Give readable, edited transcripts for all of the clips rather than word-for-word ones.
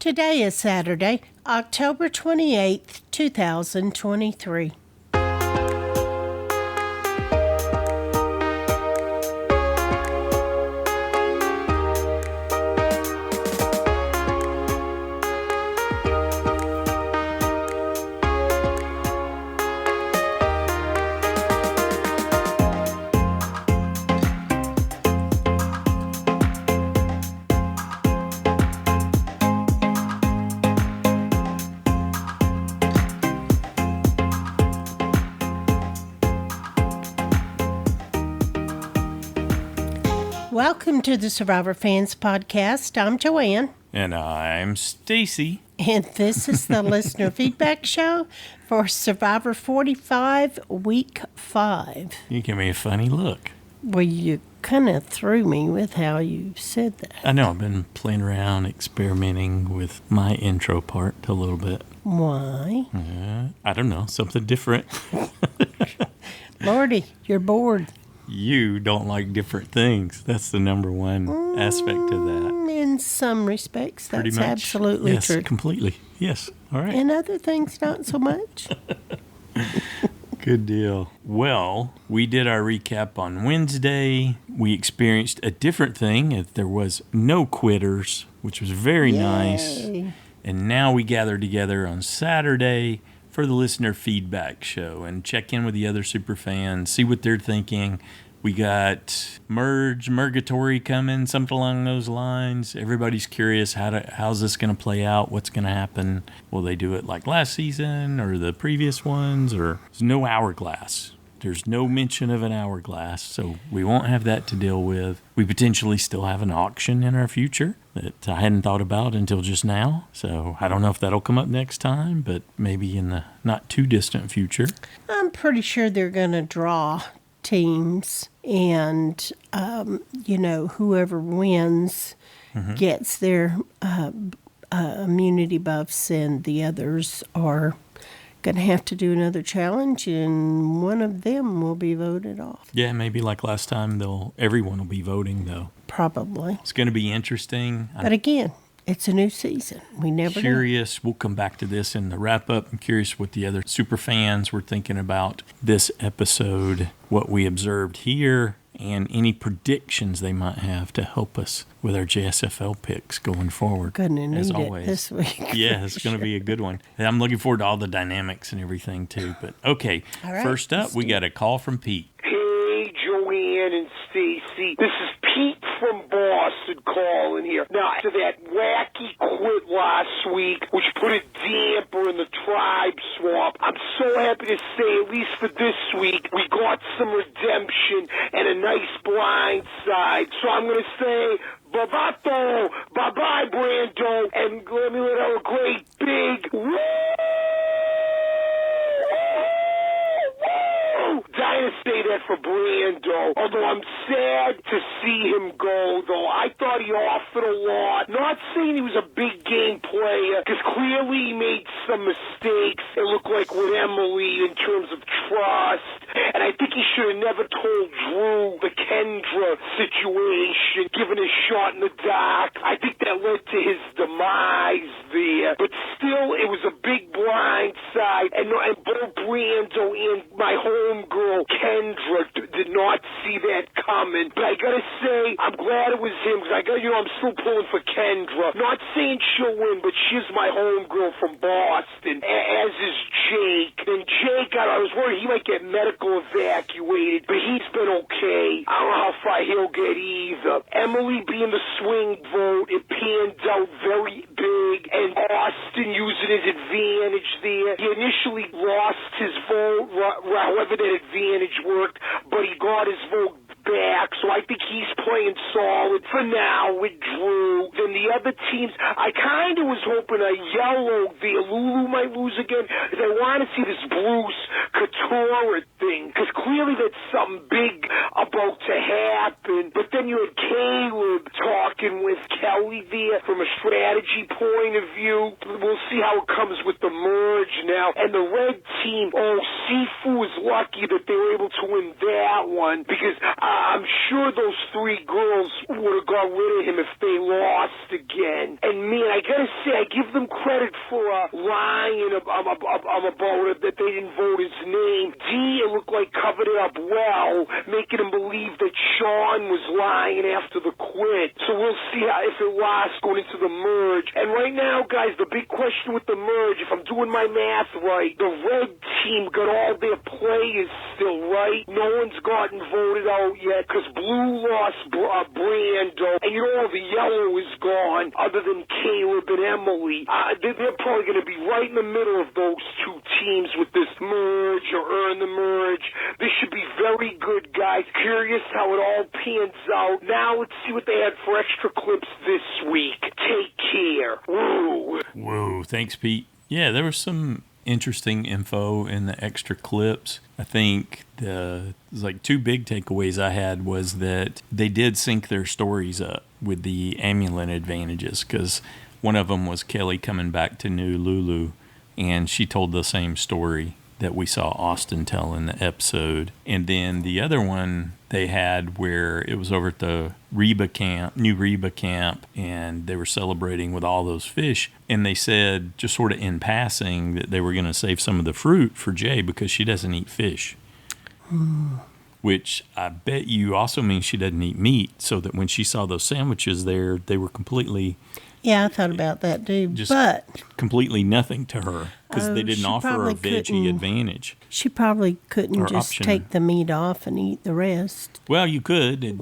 Today is Saturday, October 28th, 2023. Welcome to the Survivor Fans Podcast. I'm Joanne. And I'm Stacy. And this is the listener feedback show for Survivor 45, Week 5. You give me a funny look. Well, you kind of threw me with how you said that. I know. I've been playing around, experimenting with my intro part a little bit. Why? I don't know. Something different. Lordy, you're bored. You don't like different things. That's the number one aspect of that. In some respects, that's Pretty much. absolutely yes, true. Yes, completely. Yes. All right. And other things, not so much. Good deal. Well, we did our recap on Wednesday. We experienced a different thing. There was no quitters, which was very nice. And now we gather together on Saturday for the listener feedback show and check in with the other super fans, see what they're thinking. We got Mergatory coming, something along those lines. Everybody's curious, how's this going to play out? What's going to happen? Will they do it like last season or the previous ones? Or there's no hourglass. There's no mention of an hourglass, so we won't have that to deal with. We potentially still have an auction in our future that I hadn't thought about until just now. So I don't know if that'll come up next time, but maybe in the not too distant future. I'm pretty sure they're going to draw teams, and, whoever wins gets their immunity buffs, and the others are going to have to do another challenge, and one of them will be voted off. Yeah, maybe like last time, everyone will be voting, though. Probably. It's going to be interesting. But again, it's a new season. We never Curious. We'll come back to this in the wrap-up. I'm curious what the other super fans were thinking about this episode, what we observed here, and any predictions they might have to help us with our JSFL picks going forward. Gonna need as it always. This week. Yeah, it's going to be a good one. And I'm looking forward to all the dynamics and everything, too. But, okay, all right, first up, we got a call from Pete. Hey, Joanne and Stacy. This is Pete from Boston calling here. Now, after that wacky quit last week, which put a damper in the tribe swap, I'm so happy to say, at least for this week, we got some redemption and a nice blind side. So I'm going to say, Bavato, bye-bye, Brando, and let me let out a great big woo! Dying to say that for Brando, although I'm sad to see him go, though. I thought he offered a lot. Not saying he was a big game player, because clearly he made some mistakes, it looked like with Emily in terms of trust, and I think he should have never told Drew the Kendra situation, given his shot in the dark. I think that led to his demise there, but still, it was a big blind side, and both Brando and my homegirl Kendra did not see that coming. But I gotta say, I'm glad it was him, because I'm still pulling for Kendra. Not saying she'll win, but she's my homegirl from Boston, as is Jake. And Jake, I was worried he might get medical evacuated, but he's been okay. I don't know how far he'll get either. Emily being the swing vote, it panned out very big, and Austin using his advantage there. He initially lost his vote, however that advantage worked, but he got his vote back, so I think he's playing solid for now with Drew. Then the other teams, I kind of was hoping a yellow there. Lulu might lose again, because I want to see this Bruce Couture thing, because clearly that's something big about to happen. But then you had Caleb talking with Kelly there from a strategy point of view. We'll see how it comes with the merge now. And the red team, Sifu is lucky that they were able to win that one, because I'm sure sure those 3 girls would have got rid of him if they lost again. And man, I gotta say, I give them credit for lying about it, that they didn't vote his name. D, it looked like covered it up well, making him believe that Sean was lying after the quit. So we'll see if it lasts going into the merge. And right now, guys, the big question with the merge, if I'm doing my math right, the red team got all their players still, right? No one's gotten voted out yet because blue lost Brando, and you know the yellow is gone other than Caleb and Emily. They're probably going to be right in the middle of those 2 teams with this merge or earn the merge. This should be very good, guys. Curious how it all pans out. Now let's see what they had for extra clips this week. Take care. Woo. Whoa, thanks, Pete. Yeah, there was some interesting info in the extra clips. I think like 2 big takeaways I had was that they did sync their stories up with the amulet advantages, because one of them was Kelly coming back to New Lulu, and she told the same story that we saw Austin tell in the episode. And then the other one they had where it was over at the new Reba camp, and they were celebrating with all those fish. And they said, just sort of in passing, that they were going to save some of the fruit for Jay because she doesn't eat fish. Which I bet you also means she doesn't eat meat, so that when she saw those sandwiches there, they were completely... Yeah, I thought about that too, but completely nothing to her because they didn't offer her a veggie advantage. She probably couldn't just take the meat off and eat the rest. Well, you could. It'd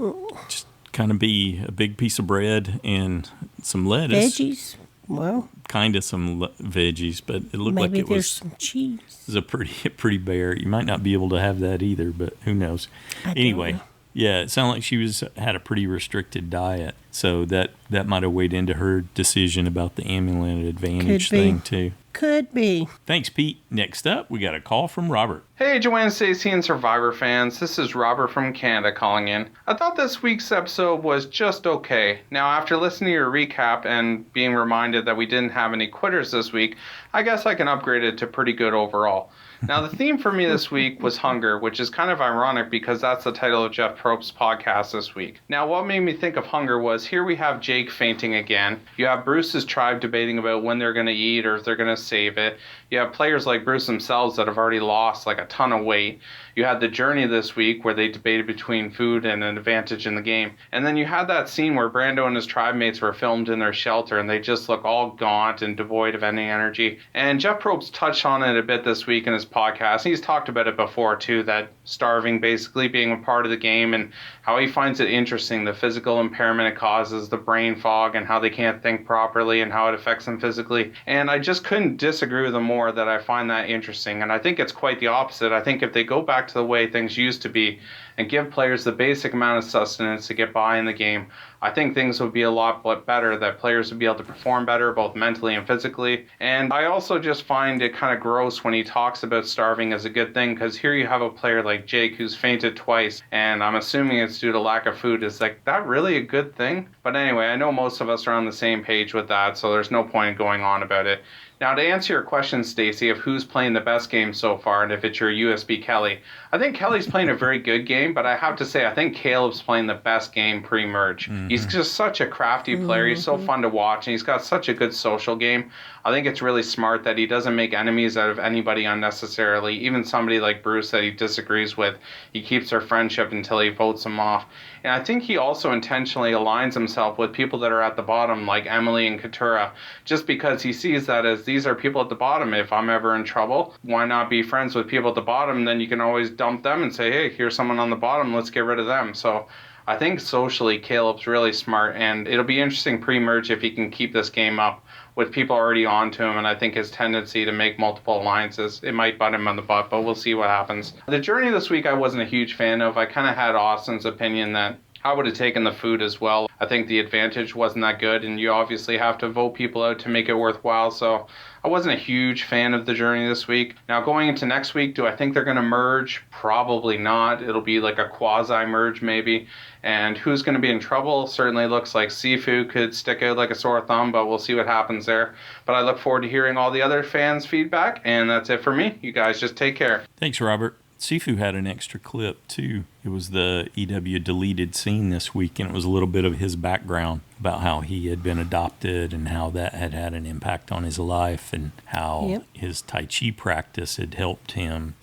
just kind of be a big piece of bread and some lettuce. Veggies? Well, kind of some veggies, but it looked like it was some cheese. It was a pretty bare. You might not be able to have that either, but who knows? Anyway. Yeah, it sounded like she had a pretty restricted diet, so that might have weighed into her decision about the amulet advantage thing too. Could be. Thanks, Pete. Next up, we got a call from Robert. Hey, Joanne, Stacey, and Survivor fans. This is Robert from Canada calling in. I thought this week's episode was just okay. Now, after listening to your recap and being reminded that we didn't have any quitters this week, I guess I can upgrade it to pretty good overall. Now, the theme for me this week was hunger, which is kind of ironic because that's the title of Jeff Probst's podcast this week. Now, what made me think of hunger was here we have Jake fainting again. You have Bruce's tribe debating about when they're going to eat or if they're going to save it. You have players like Bruce themselves that have already lost like a ton of weight. You had the journey this week where they debated between food and an advantage in the game. And then you had that scene where Brando and his tribe mates were filmed in their shelter and they just look all gaunt and devoid of any energy. And Jeff Probst touched on it a bit this week in his podcast. He's talked about it before too, that starving basically being a part of the game and how he finds it interesting, the physical impairment it causes, the brain fog, and how they can't think properly and how it affects them physically. And I just couldn't disagree with him more that I find that interesting. And I think it's quite the opposite. I think if they go back to the way things used to be and give players the basic amount of sustenance to get by in the game, I think things would be a lot better, that players would be able to perform better both mentally and physically. And I also just find it kind of gross when he talks about starving as a good thing, because here you have a player like Jake who's fainted twice, and I'm assuming it's due to lack of food. Is like that really a good thing? But anyway, I know most of us are on the same page with that, so there's no point in going on about it. Now, to answer your question, Stacey, of who's playing the best game so far, and if it's your USB Kelly, I think Kelly's playing a very good game, but I have to say, I think Caleb's playing the best game pre-merge. Mm-hmm. He's just such a crafty player. He's so fun to watch, and he's got such a good social game. I think it's really smart that he doesn't make enemies out of anybody unnecessarily, even somebody like Bruce that he disagrees with. He keeps their friendship until he votes them off. And I think he also intentionally aligns himself with people that are at the bottom, like Emily and Katura, just because he sees that as these are people at the bottom. If I'm ever in trouble, why not be friends with people at the bottom? Then you can always dump them and say, hey, here's someone on the bottom, let's get rid of them. So I think socially Caleb's really smart, and it'll be interesting pre-merge if he can keep this game up with people already on to him. And I think his tendency to make multiple alliances, it might butt him on the butt, but we'll see what happens. The journey this week I wasn't a huge fan of. I kind of had Austin's opinion that I would have taken the food as well. I think the advantage wasn't that good, and you obviously have to vote people out to make it worthwhile, so I wasn't a huge fan of the journey this week. Now, going into next week, do I think they're going to merge? Probably not. It'll be like a quasi-merge maybe. And who's going to be in trouble? Certainly looks like Sifu could stick out like a sore thumb, but we'll see what happens there. But I look forward to hearing all the other fans' feedback, and that's it for me. You guys just take care. Thanks, Robert. Sifu had an extra clip, too. It was the EW deleted scene this week, and it was a little bit of his background about how he had been adopted and how that had had an impact on his life and how his Tai Chi practice had helped him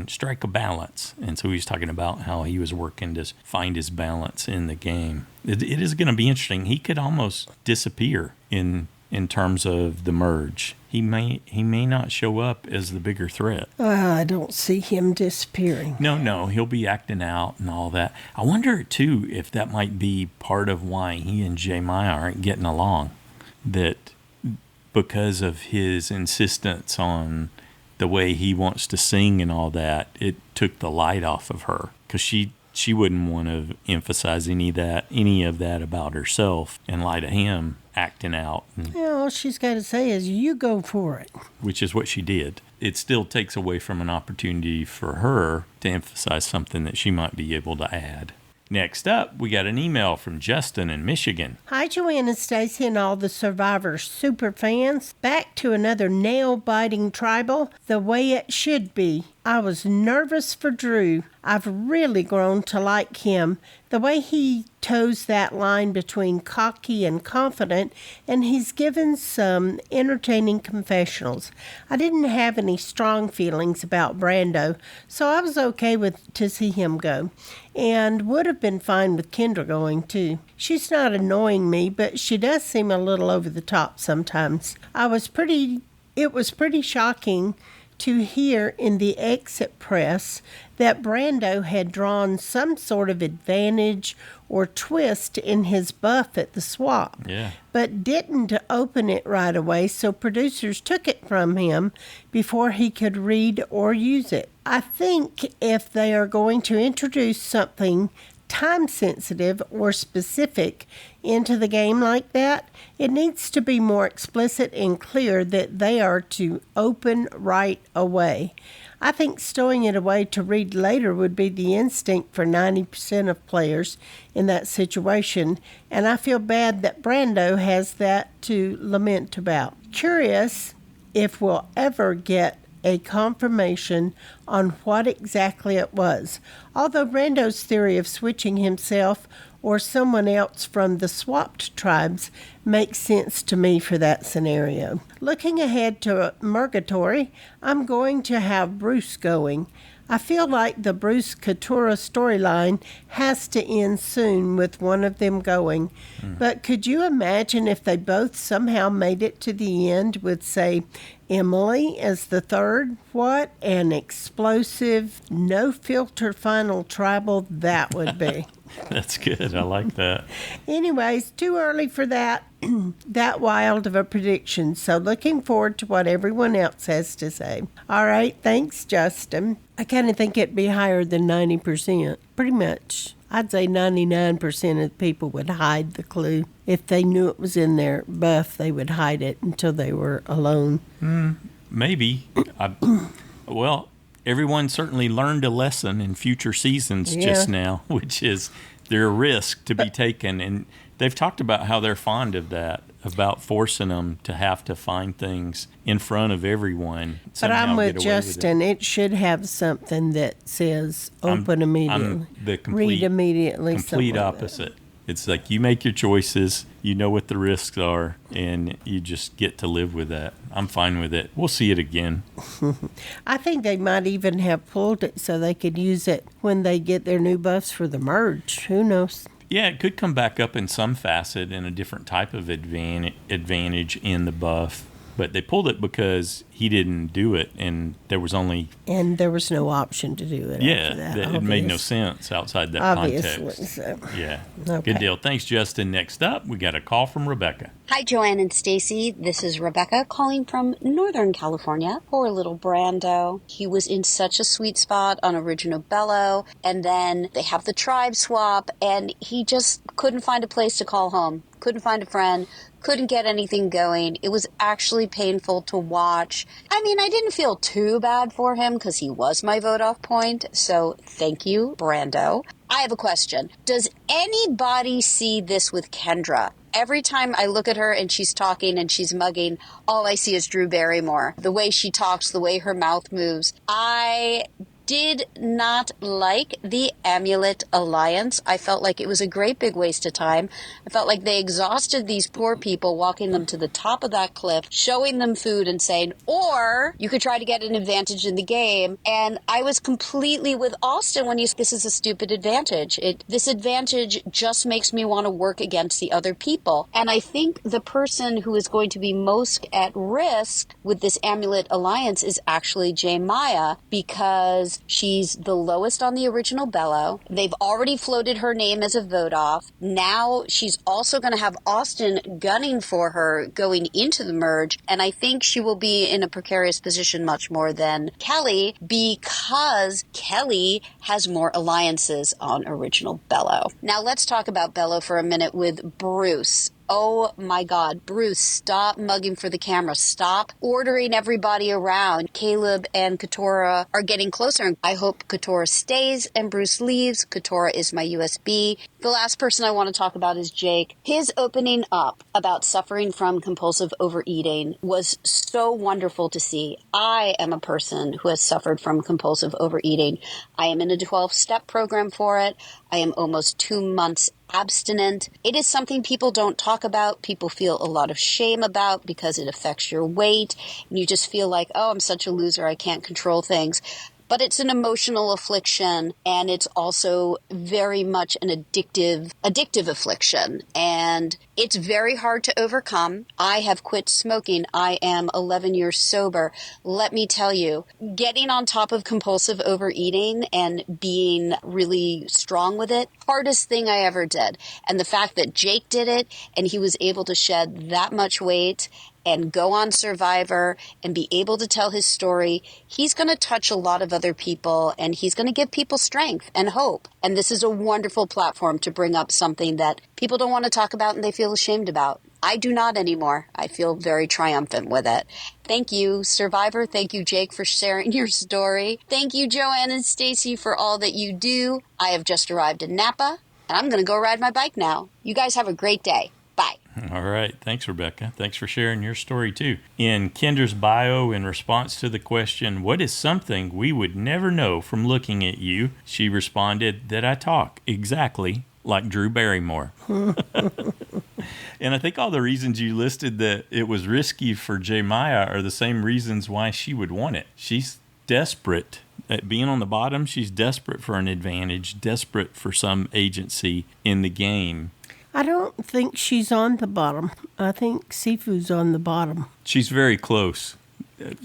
strike a balance. And so he was talking about how he was working to find his balance in the game. It is going to be interesting. He could almost disappear in terms of the merge. He may not show up as the bigger threat. I don't see him disappearing. No, he'll be acting out and all that. I wonder, too, if that might be part of why he and J. Maya aren't getting along. That because of his insistence on the way he wants to sing and all that, it took the light off of her. Because she wouldn't want to emphasize any of that about herself and lie to him acting out. All she's got to say is, you go for it. Which is what she did. It still takes away from an opportunity for her to emphasize something that she might be able to add. Next up, we got an email from Justin in Michigan. Hi, Joanne and Stacy and all the Survivor super fans. Back to another nail-biting tribal, the way it should be. I was nervous for Drew. I've really grown to like him. The way he toes that line between cocky and confident, and he's given some entertaining confessionals. I didn't have any strong feelings about Brando, so I was okay to see him go, and would have been fine with Kendra going too. She's not annoying me, but she does seem a little over the top sometimes. It was pretty shocking to hear in the exit press that Brando had drawn some sort of advantage or twist in his buff at the swap, but didn't open it right away, so producers took it from him before he could read or use it. I think if they are going to introduce something time-sensitive or specific into the game like that, it needs to be more explicit and clear that they are to open right away. I think stowing it away to read later would be the instinct for 90% of players in that situation, and I feel bad that Brando has that to lament about. Curious if we'll ever get a confirmation on what exactly it was, although Brando's theory of switching himself or someone else from the swapped tribes makes sense to me for that scenario. Looking ahead to Mergatory, I'm going to have Bruce going. I feel like the Bruce Katura storyline has to end soon with one of them going. But could you imagine if they both somehow made it to the end with, say, Emily as the third? What an explosive, no-filter final tribal that would be. That's good. I like that. Anyways, too early for that wild of a prediction. So looking forward to what everyone else has to say. All right. Thanks, Justin. I kind of think it'd be higher than 90%. Pretty much. I'd say 99% of the people would hide the clue. If they knew it was in their buff, they would hide it until they were alone. Maybe. Well, everyone certainly learned a lesson in future seasons just now, which is there a risk to be taken. And they've talked about how they're fond of that, about forcing them to have to find things in front of everyone. But I'm with Justin. It should have something that says open immediately. I'm the read immediately. Complete opposite. It's like you make your choices, you know what the risks are, and you just get to live with that. I'm fine with it. We'll see it again. I think they might even have pulled it so they could use it when they get their new buffs for the merge. Who knows? Yeah, it could come back up in some facet in a different type of advantage in the buff. But they pulled it because he didn't do it, and there was only... And there was no option to do it after that. It made no sense outside that context. So. Yeah. Okay. Good deal. Thanks, Justin. Next up, we got a call from Rebecca. Hi, Joanne and Stacy. This is Rebecca calling from Northern California. Poor little Brando. He was in such a sweet spot on Original Bello, and then they have the tribe swap, and he just couldn't find a place to call home. Couldn't find a friend. Couldn't get anything going. It was actually painful to watch. I mean, I didn't feel too bad for him because he was my vote off point. So thank you, Brando. I have a question. Does anybody see this with Kendra? Every time I look at her and she's talking and she's mugging, all I see is Drew Barrymore. The way she talks, the way her mouth moves. I did not like the Amulet Alliance. I felt like it was a great big waste of time. I felt like they exhausted these poor people, walking them to the top of that cliff, showing them food and saying, or you could try to get an advantage in the game. And I was completely with Austin when this is a stupid advantage. This advantage just makes me want to work against the other people. And I think the person who is going to be most at risk with this Amulet Alliance is actually Maya, because she's the lowest on the original bellow. They've already floated her name as a vote off. Now she's also going to have Austin gunning for her going into the merge, and I think she will be in a precarious position much more than Kelly, because Kelly has more alliances on original bellow. Now let's talk about bellow for a minute with Bruce. Oh my God, Bruce, stop mugging for the camera. Stop ordering everybody around. Caleb and Katora are getting closer. I hope Katora stays and Bruce leaves. Katora is my USB. The last person I want to talk about is Jake. His opening up about suffering from compulsive overeating was so wonderful to see. I am a person who has suffered from compulsive overeating. I am in a 12-step program for it. I am almost 2 months abstinent. It is something people don't talk about. People feel a lot of shame about because it affects your weight. And you just feel like, oh, I'm such a loser. I can't control things. But it's an emotional affliction, and it's also very much an addictive affliction. And it's very hard to overcome. I have quit smoking. I am 11 years sober. Let me tell you, getting on top of compulsive overeating and being really strong with it, hardest thing I ever did. And the fact that Jake did it and he was able to shed that much weight and go on Survivor and be able to tell his story, he's going to touch a lot of other people, and he's going to give people strength and hope. And this is a wonderful platform to bring up something that people don't want to talk about and they feel ashamed about. I do not anymore. I feel very triumphant with it. Thank you, Survivor. Thank you, Jake, for sharing your story. Thank you, Joanne and Stacy, for all that you do. I have just arrived in Napa, and I'm going to go ride my bike now. You guys have a great day. Bye. All right. Thanks, Rebecca. Thanks for sharing your story, too. In Kendra's bio, in response to the question, what is something we would never know from looking at you? She responded that I talk exactly like Drew Barrymore. And I think all the reasons you listed that it was risky for Maya are the same reasons why she would want it. She's desperate. At being on the bottom, she's desperate for an advantage, desperate for some agency in the game. I don't think she's on the bottom. I think Sifu's on the bottom. She's very close.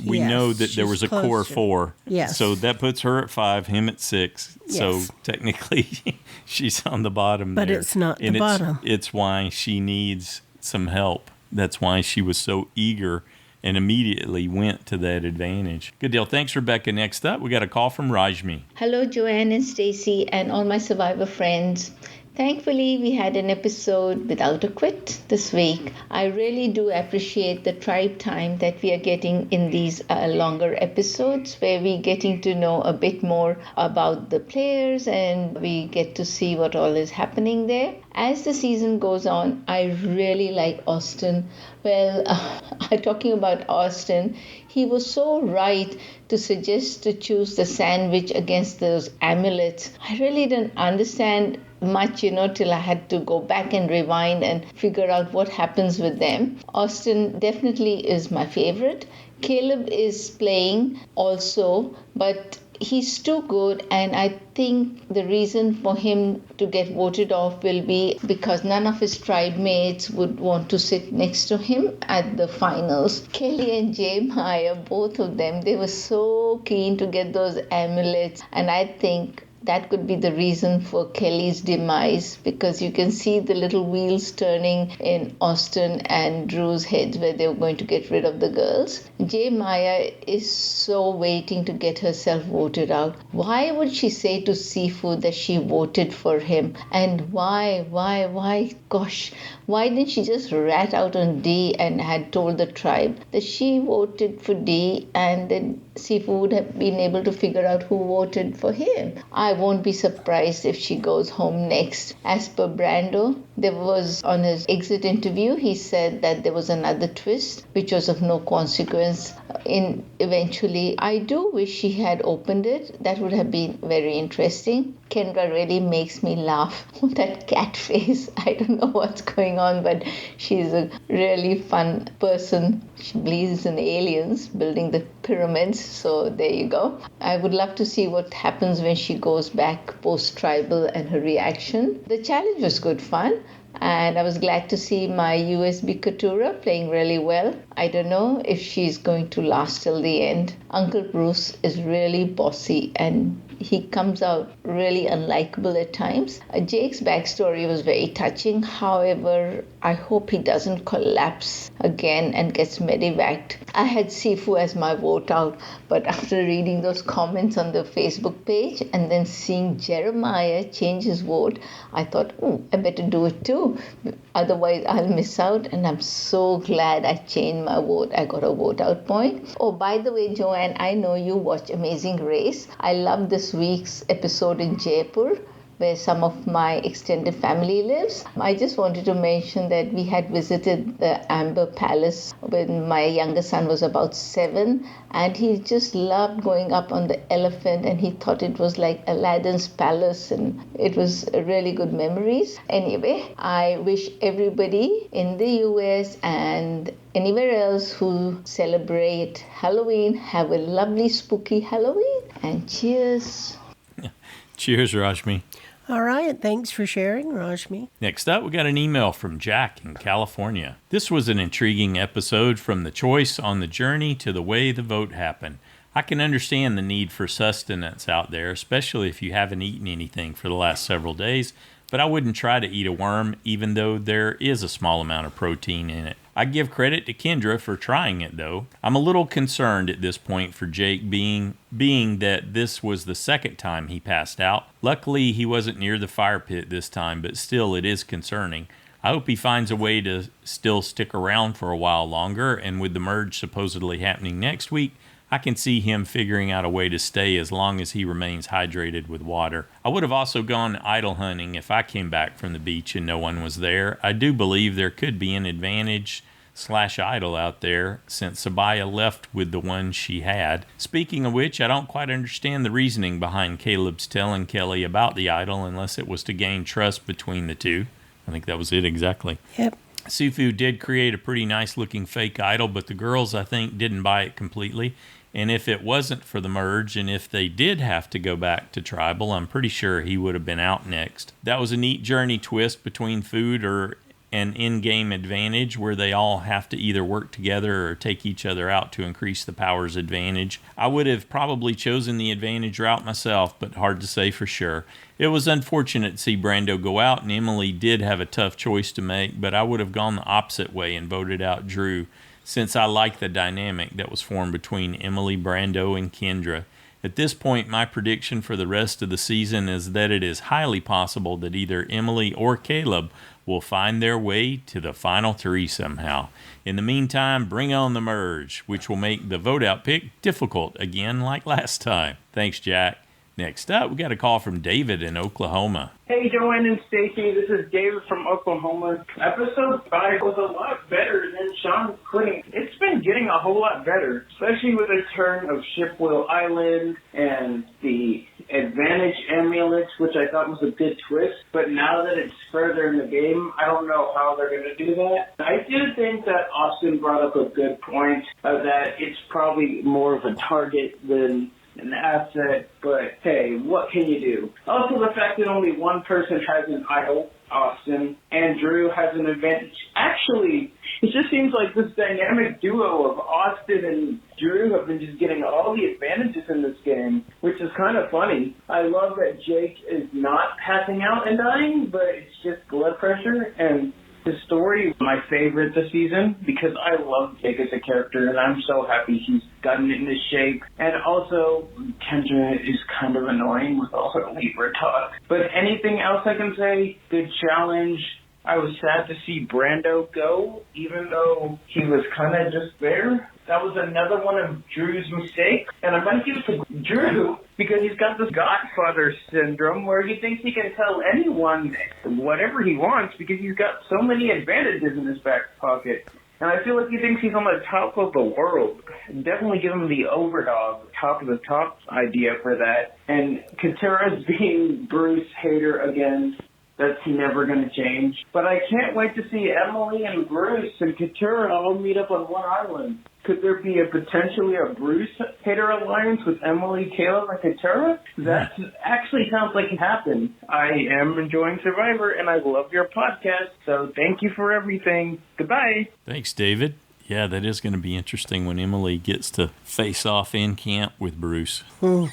We know that there was a core 4. Yes. So that puts her at 5, him at 6. Yes. So technically she's on the bottom but there. It's not and the bottom. It's why she needs some help. That's why she was so eager and immediately went to that advantage. Good deal. Thanks, Rebecca. Next up, we got a call from Rashmi. Hello, Joanne and Stacy and all my Survivor friends. Thankfully, we had an episode without a quit this week. I really do appreciate the tribe time that we are getting in these longer episodes, where we're getting to know a bit more about the players and we get to see what all is happening there. As the season goes on, I really like Austin. Well, talking about Austin, he was so right to suggest to choose the sandwich against those amulets. I really didn't understand much, till I had to go back and rewind and figure out what happens with them. Austin definitely is my favorite. Caleb is playing also, but he's too good, and I think the reason for him to get voted off will be because none of his tribe mates would want to sit next to him at the finals. Kelly and Maya, both of them, they were so keen to get those amulets, and I think that could be the reason for Kelly's demise, because you can see the little wheels turning in Austin and Drew's heads where they were going to get rid of the girls. Maya is so waiting to get herself voted out. Why would she say to Sifu that she voted for him? And why? Gosh, why didn't she just rat out on D and had told the tribe that she voted for D, and then Sifu would have been able to figure out who voted for him? I won't be surprised if she goes home next. As per Brando, There was, on his exit interview, he said that there was another twist, which was of no consequence. Eventually, I do wish she had opened it. That would have been very interesting. Kendra really makes me laugh. That cat face. I don't know what's going on, but she's a really fun person. She believes in aliens building the pyramids. So there you go. I would love to see what happens when she goes back post-tribal and her reaction. The challenge was good fun. And I was glad to see my USB Katura playing really well. I don't know if she's going to last till the end. Uncle Bruce is really bossy and he comes out really unlikable at times. Jake's backstory was very touching. However, I hope he doesn't collapse again and gets medevaced. I had Sifu as my vote out, but after reading those comments on the Facebook page and then seeing Jeremiah change his vote, I thought, I better do it too. Otherwise, I'll miss out. And I'm so glad I changed my vote. I got a vote out point. Oh, by the way, Joanne, I know you watch Amazing Race. I love this week's episode in Jaipur, where some of my extended family lives. I just wanted to mention that we had visited the Amber Palace when my younger son was about 7, and he just loved going up on the elephant, and he thought it was like Aladdin's palace, and it was really good memories. Anyway, I wish everybody in the US and anywhere else who celebrate Halloween have a lovely spooky Halloween, and cheers. Cheers, Rashmi. All right. Thanks for sharing, Rashmi. Next up, we got an email from Jack in California. This was an intriguing episode, from the choice on the journey to the way the vote happened. I can understand the need for sustenance out there, especially if you haven't eaten anything for the last several days, but I wouldn't try to eat a worm, even though there is a small amount of protein in it. I give credit to Kendra for trying it, though. I'm a little concerned at this point for Jake, being that this was the second time he passed out. Luckily, he wasn't near the fire pit this time, but still, it is concerning. I hope he finds a way to still stick around for a while longer, and with the merge supposedly happening next week, I can see him figuring out a way to stay as long as he remains hydrated with water. I would have also gone idle hunting if I came back from the beach and no one was there. I do believe there could be an advantage/idle out there, since Sabaya left with the one she had. Speaking of which, I don't quite understand the reasoning behind Caleb's telling Kelly about the idol, unless it was to gain trust between the two. I think that was it exactly. Yep. Sifu did create a pretty nice looking fake idol, but the girls, I think, didn't buy it completely. And if it wasn't for the merge, and if they did have to go back to tribal, I'm pretty sure he would have been out next. That was a neat journey twist between food or an in-game advantage, where they all have to either work together or take each other out to increase the power's advantage. I would have probably chosen the advantage route myself, but hard to say for sure. It was unfortunate to see Brando go out, and Emily did have a tough choice to make, but I would have gone the opposite way and voted out Drew, since I like the dynamic that was formed between Emily, Brando, and Kendra. At this point, my prediction for the rest of the season is that it is highly possible that either Emily or Caleb will find their way to the final 3 somehow. In the meantime, bring on the merge, which will make the vote-out pick difficult again like last time. Thanks, Jack. Next up, we got a call from David in Oklahoma. Hey, Joanne and Stacy, this is David from Oklahoma. Episode 5 was a lot better than Sean quitting. It's been getting a whole lot better, especially with the turn of Shipwell Island and the advantage amulets, which I thought was a good twist. But now that it's further in the game, I don't know how they're going to do that. I do think that Austin brought up a good point that it's probably more of a target than an asset, but hey, what can you do? Also, the fact that only one person has an idol, Austin, and Drew has an advantage. Actually, it just seems like this dynamic duo of Austin and Drew have been just getting all the advantages in this game, which is kind of funny. I love that Jake is not passing out and dying, but it's just blood pressure, and his story is my favorite this season because I love Jake as a character, and I'm so happy he's gotten into shape. And also, Kendra is kind of annoying with all her Libra talk. But anything else I can say? Good challenge. I was sad to see Brando go, even though he was kind of just there. That was another one of Drew's mistakes. And I might give it to Drew because he's got this Godfather syndrome where he thinks he can tell anyone whatever he wants because he's got so many advantages in his back pocket. And I feel like he thinks he's on the top of the world. Definitely give him the overdog, top of the top idea for that. And Katura's being Bruce hater again. That's never going to change. But I can't wait to see Emily and Bruce and Katura all meet up on one island. Could there be potentially a Bruce hater alliance with Emily, Caleb, and Katura? That actually sounds like it happened. I am enjoying Survivor, and I love your podcast, so thank you for everything. Goodbye. Thanks, David. Yeah, that is going to be interesting when Emily gets to face off in camp with Bruce. You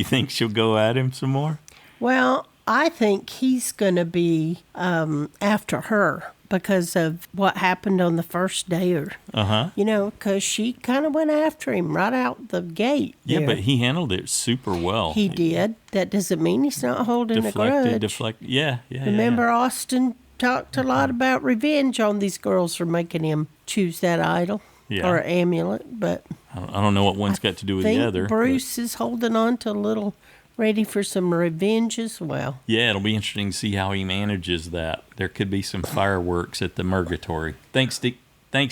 think she'll go at him some more? Well, I think he's going to be after her because of what happened on the first day. Because she kind of went after him right out the gate. Yeah, there. but he handled it super well. He did. That doesn't mean he's not holding a grudge. Yeah. Remember, Austin talked a lot about revenge on these girls for making him choose that idol or amulet. But I don't know what one's got to do with the other. Bruce is holding on to a little, ready for some revenge as well. Yeah, it'll be interesting to see how he manages that. There could be some fireworks at the Mergatory. Thanks,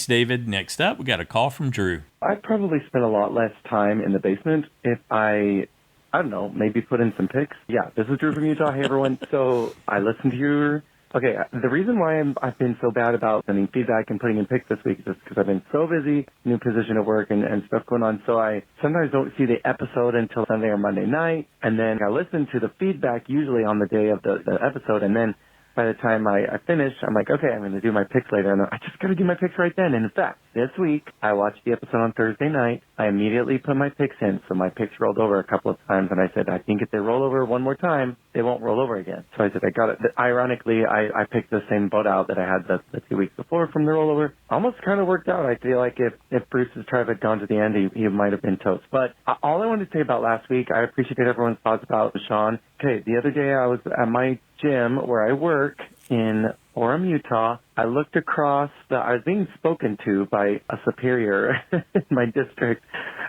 David. Next up, we got a call from Drew. I'd probably spend a lot less time in the basement if I don't know, maybe put in some pics. Yeah, this is Drew from Utah. Hey, everyone. So I listened to your... Okay, the reason why I've been so bad about sending feedback and putting in pics this week is just because I've been so busy, new position at work and stuff going on. So I sometimes don't see the episode until Sunday or Monday night. And then I listen to the feedback usually on the day of the episode. And then by the time I finish, I'm like, okay, I'm going to do my pics later. And I just got to do my pics right then. And in fact, this week, I watched the episode on Thursday night. I immediately put my pics in. So my pics rolled over a couple of times. And I said, I think if they roll over one more time, they won't roll over again. So I said, I got it. Ironically, I picked the same boat out that I had the 2 weeks before from the rollover. Almost kind of worked out. I feel like if Bruce's tribe had gone to the end, he might have been toast. But all I wanted to say about last week, I appreciate everyone's thoughts about Shahin. Okay, the other day I was at my gym where I work in Orem, Utah. I looked across, I was being spoken to by a superior in my district,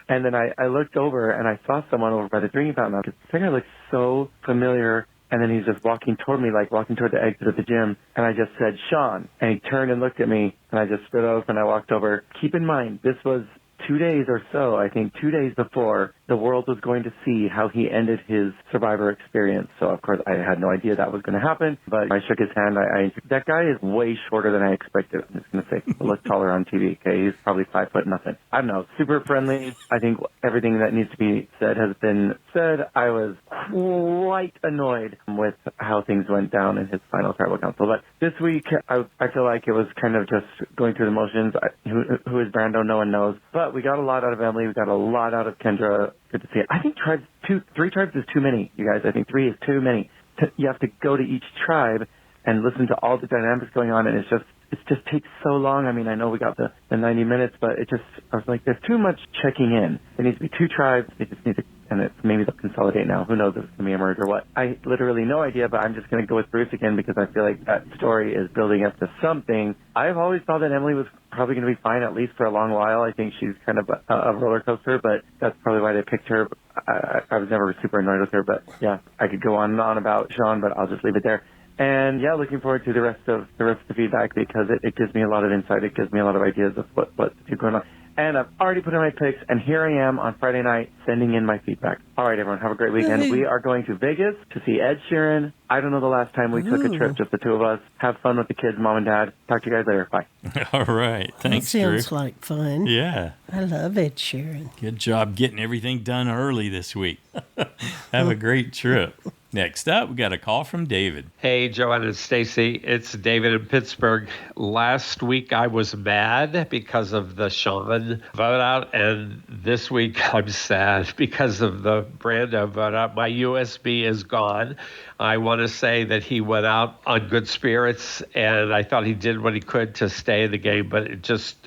and then I looked over and I saw someone over by the drinking fountain. I think I looked so familiar, and then he's just walking toward me, like walking toward the exit of the gym, and I just said, Shahin, and he turned and looked at me, and I just stood up and I walked over. Keep in mind, this was 2 days or so, I think 2 days before the world was going to see how he ended his Survivor experience. So, of course, I had no idea that was going to happen, but I shook his hand. That guy is way shorter than I expected. I'm just going to say, he looks taller on TV, okay? He's probably 5 foot nothing. I don't know, super friendly. I think everything that needs to be said has been said. I was quite annoyed with how things went down in his final tribal council. But this week, I feel like it was kind of just going through the motions. Who is Brando? No one knows. But we got a lot out of Emily. We got a lot out of Kendra. Good to see it. I think three tribes is too many, you guys. I think 3 is too many. You have to go to each tribe and listen to all the dynamics going on, and it just takes so long. I mean, I know we got the 90 minutes, but I was like, there's too much checking in. There needs to be 2 tribes. They just need to, and maybe they'll consolidate now. Who knows if it's going to be a merge or what. I literally no idea, but I'm just going to go with Bruce again because I feel like that story is building up to something. I've always thought that Emily was probably going to be fine, at least for a long while. I think she's kind of a roller coaster, but that's probably why they picked her. I was never super annoyed with her, but yeah, I could go on and on about Shahin, but I'll just leave it there. And yeah, looking forward to the rest of the feedback because it gives me a lot of insight. It gives me a lot of ideas of what's going on. And I've already put in my picks, and here I am on Friday night sending in my feedback. All right, everyone, have a great weekend. We are going to Vegas to see Ed Sheeran. I don't know the last time we took a trip, just the 2 of us. Have fun with the kids, Mom and Dad. Talk to you guys later. Bye. All right. Thanks, Drew. That sounds like fun. Yeah. I love Ed Sheeran. Good job getting everything done early this week. Have a great trip. Next up, we got a call from David. Hey, Joanna and Stacy. It's David in Pittsburgh. Last week I was mad because of the Shahin vote out, and this week I'm sad because of the Brando vote out. My USB is gone. I want to say that he went out on good spirits, and I thought he did what he could to stay in the game, but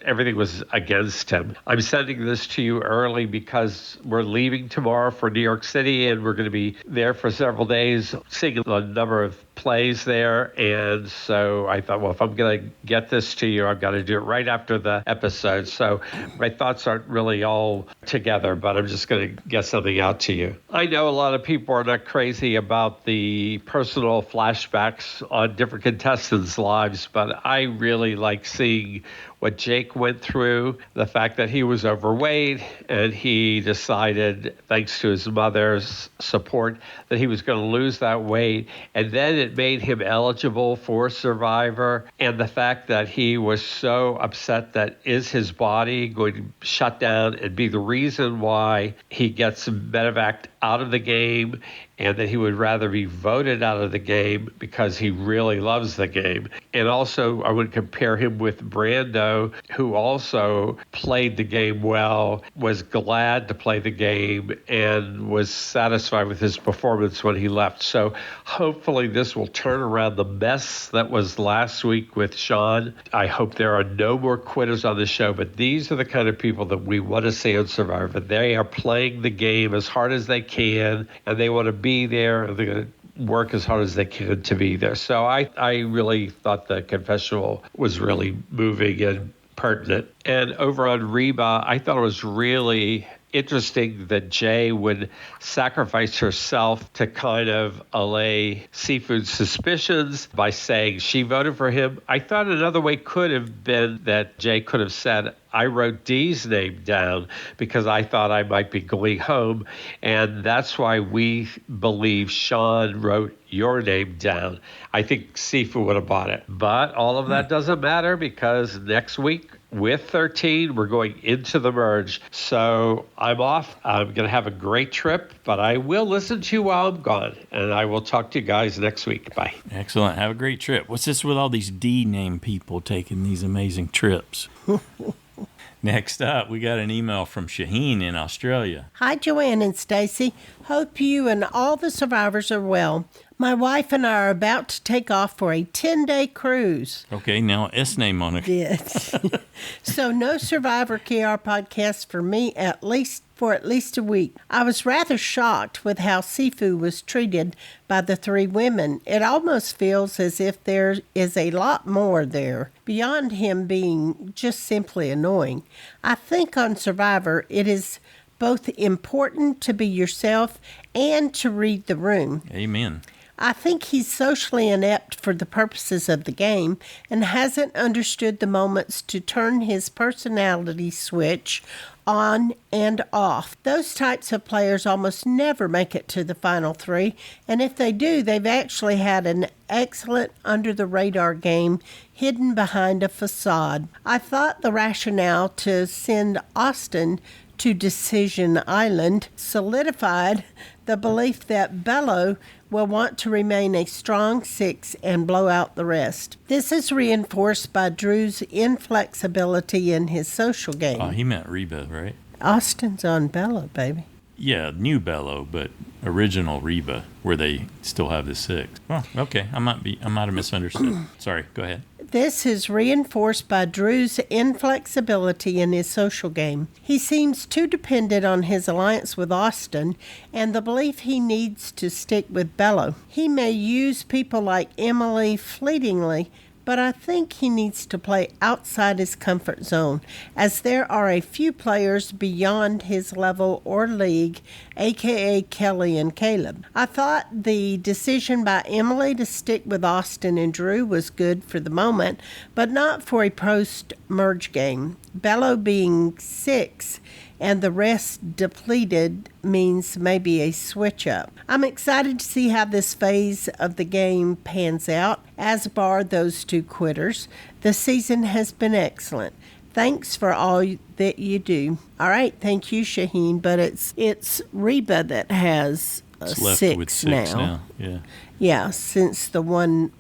everything was against him. I'm sending this to you early because we're leaving tomorrow for New York City, and we're going to be there for several days, seeing a number of plays there. And so I thought, well, if I'm going to get this to you, I've got to do it right after the episode. So my thoughts aren't really all together, but I'm just going to get something out to you. I know a lot of people are not crazy about the personal flashbacks on different contestants' lives, but I really like seeing what Jake went through, the fact that he was overweight and he decided, thanks to his mother's support, that he was going to lose that weight. And then it made him eligible for Survivor. And the fact that he was so upset that is his body going to shut down and be the reason why he gets medevac out of the game, and that he would rather be voted out of the game because he really loves the game. And also, I would compare him with Brando, who also played the game well, was glad to play the game, and was satisfied with his performance when he left. So hopefully this will turn around the mess that was last week with Sean. I hope there are no more quitters on the show, but these are the kind of people that we want to see on Survivor. They are playing the game as hard as they can, and they want to be there, and they're going to work as hard as they can to be there. So I really thought the confessional was really moving and pertinent. And over on Reba, I thought it was really interesting that Jay would sacrifice herself to kind of allay Seafood's suspicions by saying she voted for him. I thought another way could have been that Jay could have said, I wrote Dee's name down because I thought I might be going home, and that's why we believe Sean wrote your name down. I think Seafood would have bought it. But all of that doesn't matter because next week, with 13, we're going into the merge. So I'm off. I'm going to have a great trip, but I will listen to you while I'm gone. And I will talk to you guys next week. Bye. Excellent. Have a great trip. What's this with all these D-name people taking these amazing trips? Next up, we got an email from Shahin in Australia. Hi, Joanne and Stacy. Hope you and all the survivors are well. My wife and I are about to take off for a 10-day cruise. Okay, now S name on it. Yes. So no Survivor KR podcast for me for at least a week. I was rather shocked with how Sifu was treated by the three women. It almost feels as if there is a lot more there, beyond him being just simply annoying. I think on Survivor, it is both important to be yourself and to read the room. Amen. I think he's socially inept for the purposes of the game and hasn't understood the moments to turn his personality switch on and off. Those types of players almost never make it to the final three, and if they do, they've actually had an excellent under-the-radar game hidden behind a facade. I thought the rationale to send Austin to Decision Island solidified the belief that Bello will want to remain a strong six and blow out the rest. This is reinforced by Drew's inflexibility in his social game. Oh, he meant Reba, right? Austin's on Bello, baby. Yeah, new Bello, but original Reba, where they still have the six. Oh, okay. I might have misunderstood. Sorry, go ahead. This is reinforced by Drew's inflexibility in his social game. He seems too dependent on his alliance with Austin and the belief he needs to stick with Bello. He may use people like Emily fleetingly, but I think he needs to play outside his comfort zone, as there are a few players beyond his level or league, aka Kelly and Caleb. I thought the decision by Emily to stick with Austin and Drew was good for the moment, but not for a post-merge game. Bello being six and the rest depleted means maybe a switch up. I'm excited to see how this phase of the game pans out, as bar those two quitters. The season has been excellent. Thanks for all that you do. All right, thank you, Shahin, but it's Reba that has It's left six with six now. Yeah. Yeah, since the one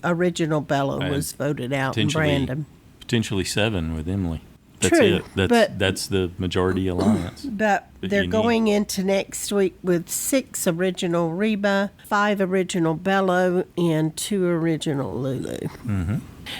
original Bello was voted out in Brandon. Potentially seven with Emily. That's True, it. That's the majority alliance. But they're going into next week with 6 original Reba, 5 original Bello, and 2 original Lulu. Mm-hmm.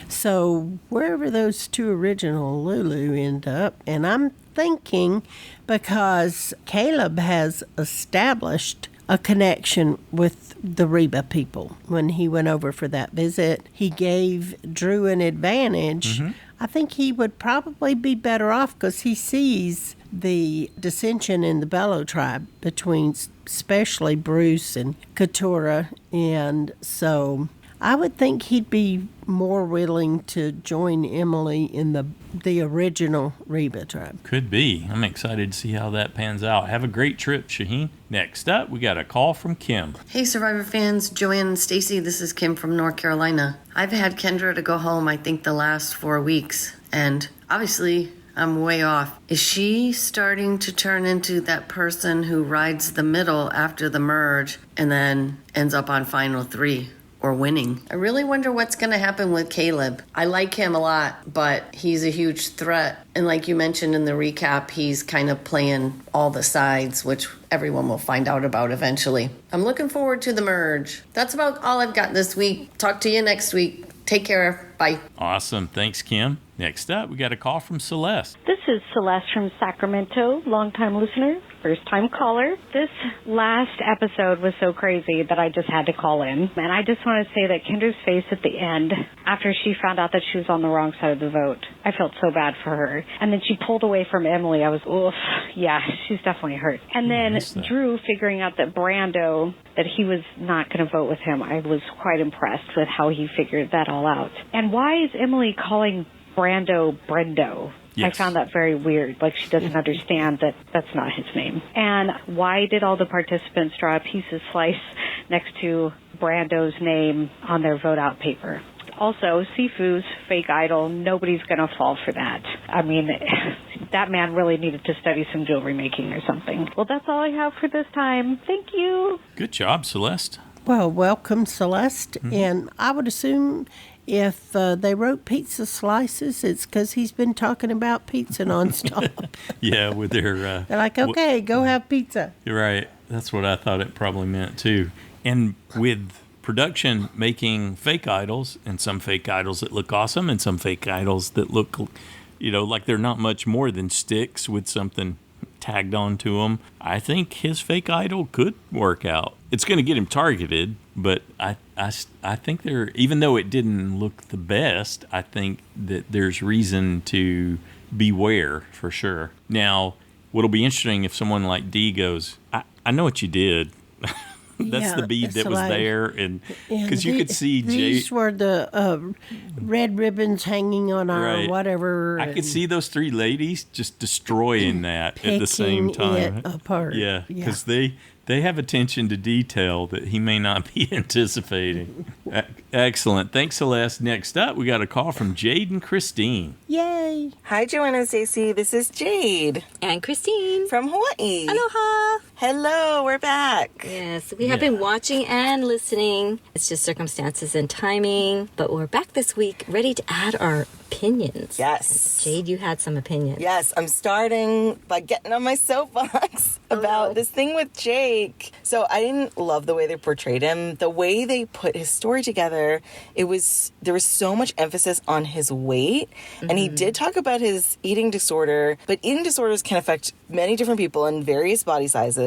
So wherever those 2 original Lulu end up, and I'm thinking because Caleb has established a connection with the Reba people when he went over for that visit. He gave Drew an advantage. I think he would probably be better off because he sees the dissension in the Bellow tribe between especially Bruce and Keturah, and so I would think he'd be more willing to join Emily in the original Reba tribe. Could be. I'm excited to see how that pans out. Have a great trip, Shahin. Next up, we got a call from Kim. Hey, Survivor fans, Joanne and Stacy, this is Kim from North Carolina. I've had Kendra to go home, I think, the last 4 weeks, and obviously I'm way off. Is she starting to turn into that person who rides the middle after the merge and then ends up on final 3? Or winning. I really wonder what's going to happen with Caleb. I like him a lot, but he's a huge threat. And like you mentioned in the recap, he's kind of playing all the sides, which everyone will find out about eventually. I'm looking forward to the merge. That's about all I've got this week. Talk to you next week. Take care. Bye. Awesome. Thanks, Kim. Next up, we got a call from Celeste. This is Celeste from Sacramento, longtime listener, first-time caller. This last episode was so crazy that I just had to call in. And I just want to say that Kendra's face at the end, after she found out that she was on the wrong side of the vote, I felt so bad for her. And then she pulled away from Emily. I was, oof, yeah, she's definitely hurt. And then Drew figuring out that Brando, that he was not going to vote with him, I was quite impressed with how he figured that all out. And why is Emily calling Brando? Yes. I found that very weird. Like, she doesn't understand that that's not his name. And why did all the participants draw a piece of slice next to Brando's name on their vote-out paper? Also, Sifu's fake idol, nobody's going to fall for that. I mean, that man really needed to study some jewelry making or something. Well, that's all I have for this time. Thank you. Good job, Celeste. Well, welcome, Celeste. And I would assume if they wrote pizza slices, it's because he's been talking about pizza nonstop. Yeah, with their... They're like, okay, go have pizza. You're right. That's what I thought it probably meant, too. And with production making fake idols, and some fake idols that look awesome, and some fake idols that look, like they're not much more than sticks with something tagged onto them, I think his fake idol could work out. It's going to get him targeted, but I think even though it didn't look the best, I think that there's reason to beware for sure. Now, what'll be interesting if someone like Dee goes, I know what you did. That's the bead that was there, and because you could see these were the red ribbons hanging on our whatever. I could see those 3 ladies just destroying that at the same time. It apart. Yeah, because they have attention to detail that he may not be anticipating. Excellent. Thanks, Celeste. Next up, we got a call from Jade-n-Christine. Yay. Hi, Joanna and Stacey. This is Jade. And Christine. From Hawaii. Aloha. Hello, we're back. Yes, we have been watching and listening. It's just circumstances and timing. But we're back this week, ready to add our opinions. Yes. Jade, you had some opinions. Yes, I'm starting by getting on my soapbox about this thing with Jake. So I didn't love the way they portrayed him. The way they put his story together, there was so much emphasis on his weight. Mm-hmm. And he did talk about his eating disorder, but eating disorders can affect many different people in various body sizes.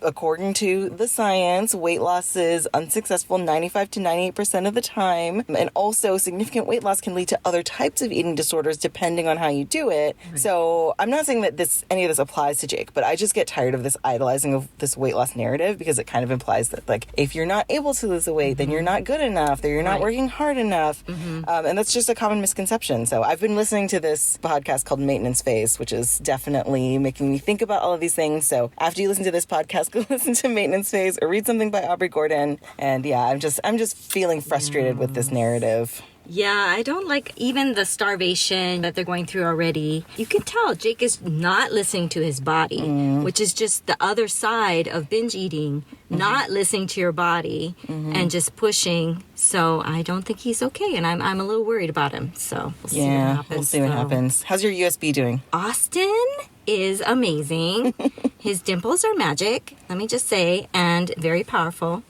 According to the science, weight loss is unsuccessful 95 to 98% of the time. And also, significant weight loss can lead to other types of eating disorders depending on how you do it. Right. So I'm not saying that any of this applies to Jake, but I just get tired of this idolizing of this weight loss narrative because it kind of implies that, like, if you're not able to lose the weight, then you're not good enough, that you're not working hard enough. Mm-hmm. And that's just a common misconception. So I've been listening to this podcast called Maintenance Phase, which is definitely making me think about all of these things. So after you listen to this podcast, go listen to Maintenance Phase or read something by Aubrey Gordon. And yeah, I'm just feeling frustrated with this narrative. Yeah, I don't like even the starvation that they're going through already. You can tell Jake is not listening to his body, which is just the other side of binge eating, not listening to your body and just pushing. So I don't think he's okay, and I'm a little worried about him. So we'll see what happens. We'll see what happens. How's your USB doing? Austin is amazing. His dimples are magic, let me just say, and very powerful.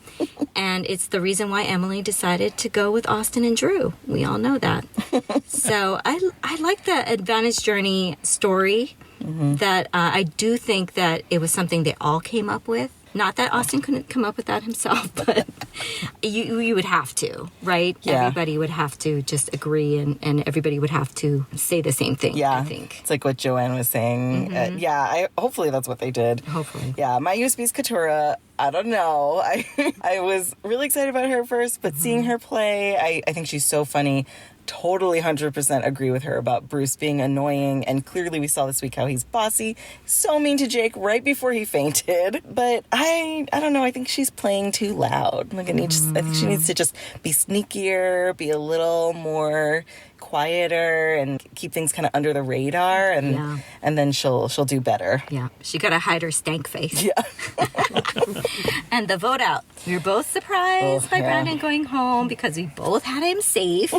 And it's the reason why Emily decided to go with Austin and Drew. We all know that. So I like the Advantage Journey story. That I do think that it was something they all came up with. Not that Austin couldn't come up with that himself, but you would have to, right? Yeah. Everybody would have to just agree, and everybody would have to say the same thing, I think. It's like what Joanne was saying. Hopefully that's what they did. Hopefully. Yeah, my USB's Katura. I don't know. I was really excited about her first, but seeing her play, I think she's so funny. Totally 100% agree with her about Bruce being annoying, and clearly we saw this week how he's bossy, so mean to Jake right before he fainted. But I don't know, I think she's playing too loud. Like I think she needs to just be sneakier, be a little more quieter, and keep things kind of under the radar, and then she'll do better. Yeah, she gotta hide her stank face. Yeah. And the vote out. We were both surprised by Brandon going home because we both had him safe.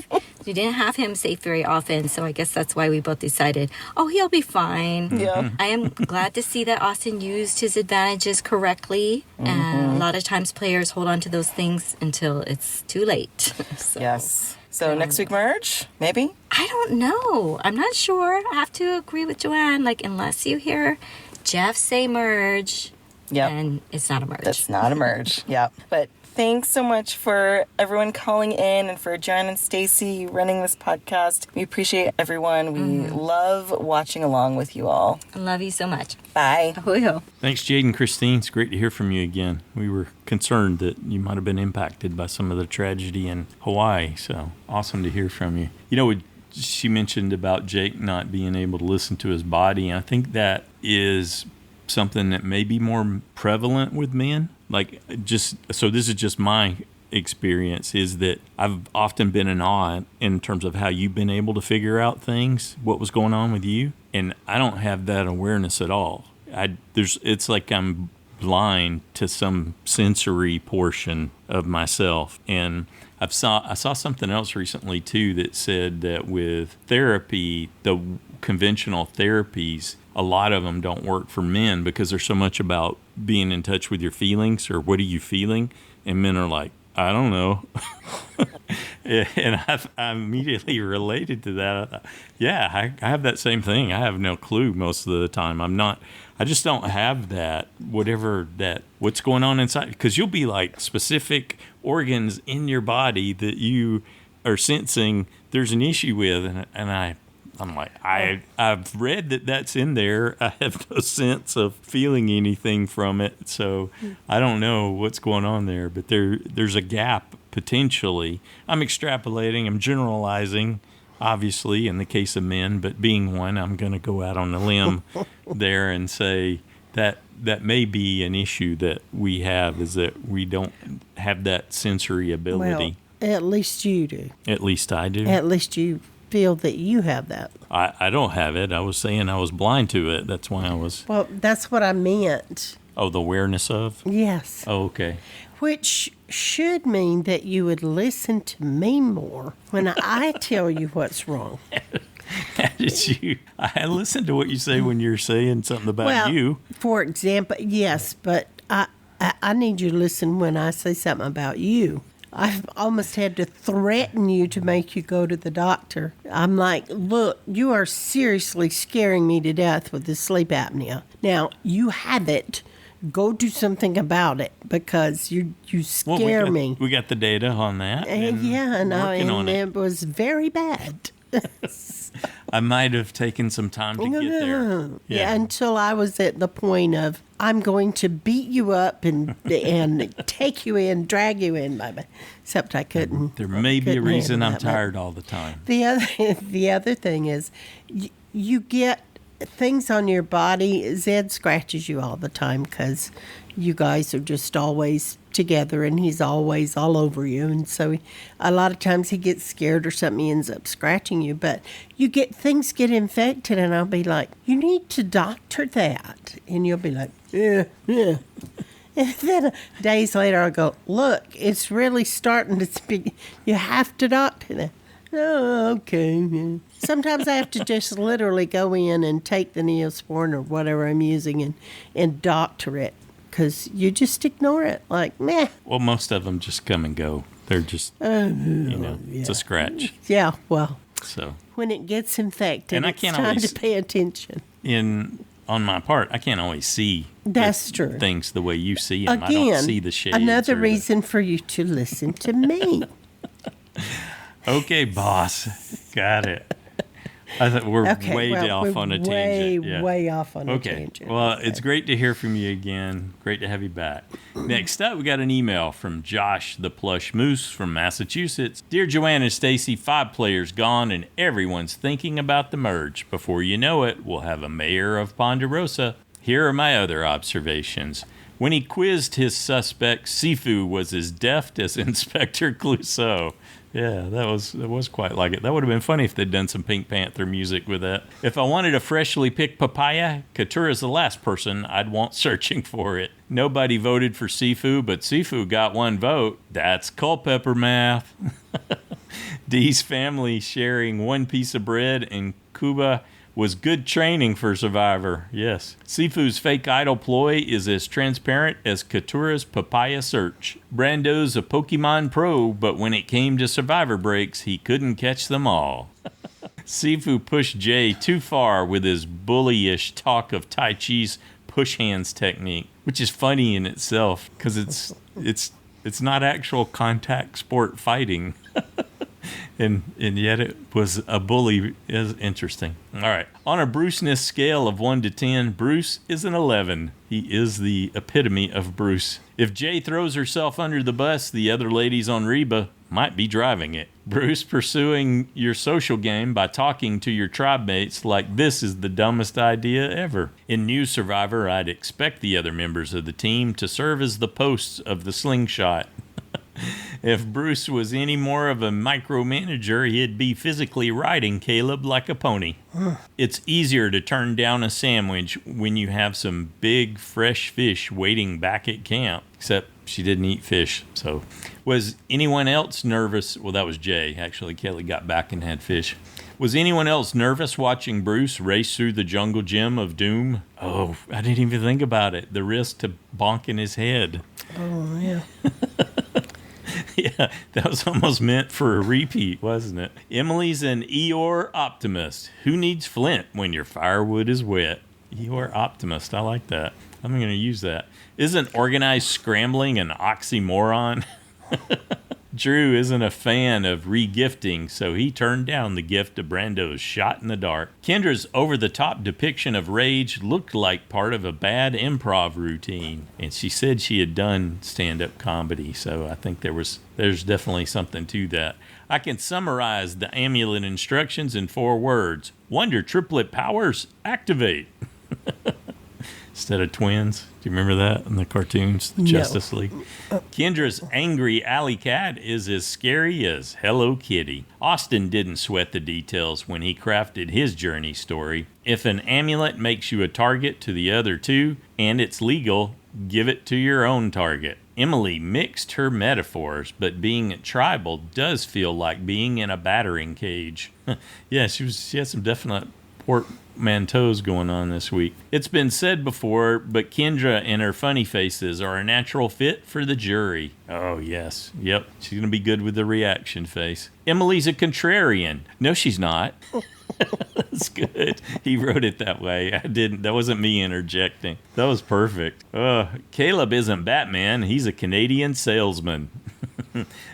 We didn't have him safe very often, so I guess that's why we both decided, he'll be fine. Yeah. I am glad to see that Austin used his advantages correctly. And a lot of times players hold on to those things until it's too late. Yes. So next week merge? Maybe? I don't know. I'm not sure. I have to agree with Joanne. Like, unless you hear Jeff say merge, then it's not a merge. That's not a merge. Yeah. But thanks so much for everyone calling in and for Jen and Stacy running this podcast. We appreciate everyone. We love watching along with you all. I love you so much. Bye. Ahoy-ho. Thanks, Jade-n-Christine. It's great to hear from you again. We were concerned that you might have been impacted by some of the tragedy in Hawaii, so awesome to hear from you. You know, she mentioned about Jake not being able to listen to his body, and I think that is something that may be more prevalent with men. So this is just my experience, is that I've often been in awe in terms of how you've been able to figure out things, what was going on with you, and I don't have that awareness at all. It's like I'm blind to some sensory portion of myself, and I saw something else recently too that said that with therapy, the conventional therapies, a lot of them don't work for men because there's so much about being in touch with your feelings, or what are you feeling, and men are like, I don't know. And I immediately related to that. I thought, I have that same thing. I have no clue most of the time. I just don't have that, what's going on inside. Because you'll be like specific organs in your body that you are sensing there's an issue with. And I'm like, I've read that that's in there. I have no sense of feeling anything from it. So I don't know what's going on there. But there's a gap potentially. I'm extrapolating. I'm generalizing, obviously, in the case of men. But being one, I'm going to go out on a limb there and say that may be an issue that we have, is that we don't have that sensory ability. Well, at least you do. At least I do. At least you feel that you have that. I don't have it. I was saying I was blind to it. That's why I was. Well, that's what I meant. Oh, the awareness of? Yes. Oh, okay. Which should mean that you would listen to me more when I tell you what's wrong. I listen to what you say when you're saying something about you. For example, yes, but I need you to listen when I say something about you. I've almost had to threaten you to make you go to the doctor. I'm like, look, you are seriously scaring me to death with this sleep apnea. Now, you have it. Go do something about it, because you scare me. We got the data on that. And it was very bad. I might have taken some time to get there. Yeah, until I was at the point of, I'm going to beat you up and take you in, drag you in. Except I couldn't. There may be a reason I'm tired all the time. The other thing is, you get things on your body. Zed scratches you all the time because you guys are just always together, and he's always all over you, and so a lot of times he gets scared or something, he ends up scratching you. But things get infected, and I'll be like, you need to doctor that, and you'll be like, yeah. And then days later I'll go, look, it's really starting to speak, you have to doctor that. Oh, okay. Sometimes I have to just literally go in and take the Neosporin or whatever I'm using and doctor it, because you just ignore it, like, meh. Well, most of them just come and go. They're just, it's a scratch. Yeah, well, so when it gets infected, it's time to pay attention. In on my part, I can't always see That's true. things the way you see them. Again, I don't see the shades. Another reason for you to listen to me. Okay, boss. Got it. I thought we're way off on a tangent. Way off on a tangent. Well, it's great to hear from you again. Great to have you back. Next up, we got an email from Josh the Plush Moose from Massachusetts. Dear Joanne and Stacy, 5 players gone and everyone's thinking about the merge. Before you know it, we'll have a mayor of Ponderosa. Here are my other observations. When he quizzed his suspect, Sifu was as deft as Inspector Clouseau. Yeah, that was quite like it. That would have been funny if they'd done some Pink Panther music with that. If I wanted a freshly picked papaya, Katura's the last person I'd want searching for it. Nobody voted for Sifu, but Sifu got 1 vote. That's Culpepper math. Dee's family sharing 1 piece of bread in Cuba was good training for Survivor. Yes. Sifu's fake idol ploy is as transparent as Katura's papaya search. Brando's a Pokemon pro, but when it came to Survivor breaks, he couldn't catch them all. Sifu pushed Jay too far with his bullyish talk of Tai Chi's push hands technique, which is funny in itself because it's not actual contact sport fighting. And yet it was a bully. Is interesting. All right. On a Bruceness scale of 1 to 10, Bruce is an 11. He is the epitome of Bruce. If Jay throws herself under the bus, the other ladies on Reba might be driving it. Bruce pursuing your social game by talking to your tribe mates like this is the dumbest idea ever. In New Survivor, I'd expect the other members of the team to serve as the posts of the slingshot. If Bruce was any more of a micromanager, he'd be physically riding Caleb like a pony. It's easier to turn down a sandwich when you have some big, fresh fish waiting back at camp. Except she didn't eat fish. So, was anyone else nervous? Well, that was Jay. Actually, Kelly got back and had fish. Was anyone else nervous watching Bruce race through the jungle gym of doom? Oh, I didn't even think about it. The risk to bonking his head. Oh, yeah. Yeah, that was almost meant for a repeat, wasn't it? Emily's an Eeyore optimist. Who needs Flint when your firewood is wet? Eeyore optimist. I like that. I'm going to use that. Isn't organized scrambling an oxymoron? Drew isn't a fan of regifting, so he turned down the gift of Brando's shot in the dark. Kendra's over-the-top depiction of rage looked like part of a bad improv routine, and she said she had done stand-up comedy, so I think there's definitely something to that. I can summarize the amulet instructions in 4 words. Wonder triplet powers, activate. Instead of twins. Do you remember that in the cartoons, the Justice League? Kendra's angry alley cat is as scary as Hello Kitty. Austin didn't sweat the details when he crafted his journey story. If an amulet makes you a target to the other 2, and it's legal, give it to your own target. Emily mixed her metaphors, but being tribal does feel like being in a battering cage. Yeah, she had some definite portmanteaus going on this week. It's been said before, but Kendra and her funny faces are a natural fit for the jury. Oh, yes. Yep. She's going to be good with the reaction face. Emily's a contrarian. No, she's not. That's good. He wrote it that way. That wasn't me interjecting. That was perfect. Caleb isn't Batman. He's a Canadian salesman.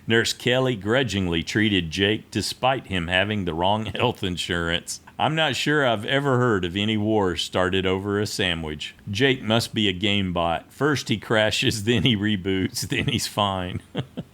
Nurse Kelly grudgingly treated Jake despite him having the wrong health insurance. I'm not sure I've ever heard of any wars started over a sandwich. Jake must be a game bot. First he crashes, then he reboots, then he's fine.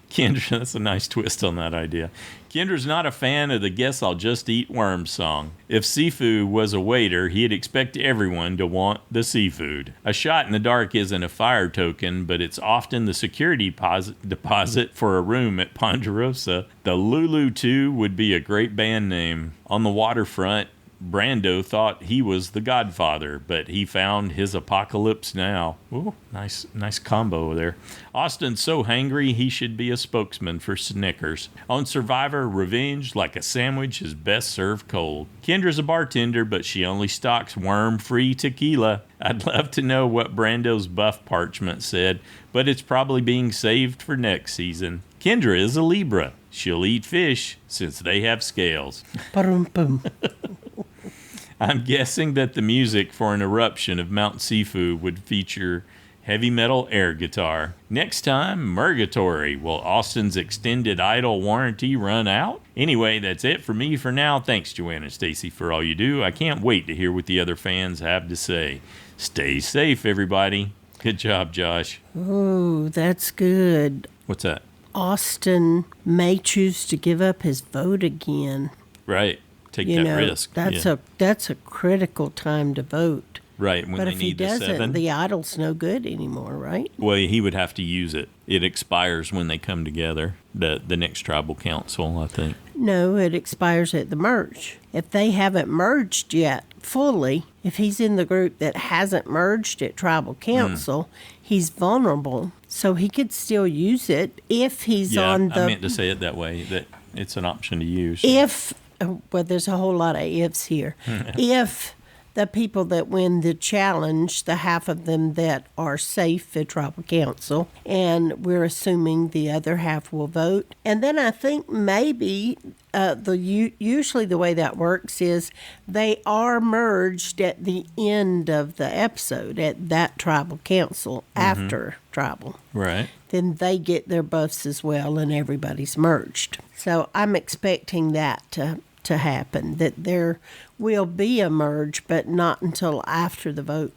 Kendra, that's a nice twist on that idea. Kendra's not a fan of the Guess I'll Just Eat Worms song. If Sifu was a waiter, he'd expect everyone to want the seafood. A shot in the dark isn't a fire token, but it's often the security deposit for a room at Ponderosa. The Lulu 2 would be a great band name. On the waterfront, Brando thought he was the Godfather, but he found his apocalypse now. Ooh, nice combo there. Austin's so hangry he should be a spokesman for Snickers. On Survivor, revenge like a sandwich is best served cold. Kendra's a bartender, but she only stocks worm-free tequila. I'd love to know what Brando's buff parchment said, but it's probably being saved for next season. Kendra is a Libra. She'll eat fish since they have scales. I'm guessing that the music for an eruption of Mount Sifu would feature heavy metal air guitar. Next time, Mergatory. Will Austin's extended idle warranty run out? Anyway, that's it for me for now. Thanks, Joanne and Stacy, for all you do. I can't wait to hear what the other fans have to say. Stay safe, everybody. Good job, Josh. Oh, that's good. What's that? Austin may choose to give up his vote again. Right. Take that risk. That's a critical time to vote. Right, when but they if need he the doesn't, 7. the idol's no good anymore, right? Well, he would have to use it. It expires when they come together, the next tribal council, I think. No, it expires at the merge. If they haven't merged yet fully, if he's in the group that hasn't merged at tribal council, he's vulnerable. So he could still use it if he's on the... I meant to say it that way, that it's an option to use. If, well, there's a whole lot of ifs here. If the people that win the challenge, the half of them that are safe at tribal council, and we're assuming the other half will vote. And then I think maybe usually the way that works is they are merged at the end of the episode at that tribal council after tribal. Right. Then they get their buffs as well, and everybody's merged. So I'm expecting that to happen, that there will be a merge, but not until after the vote.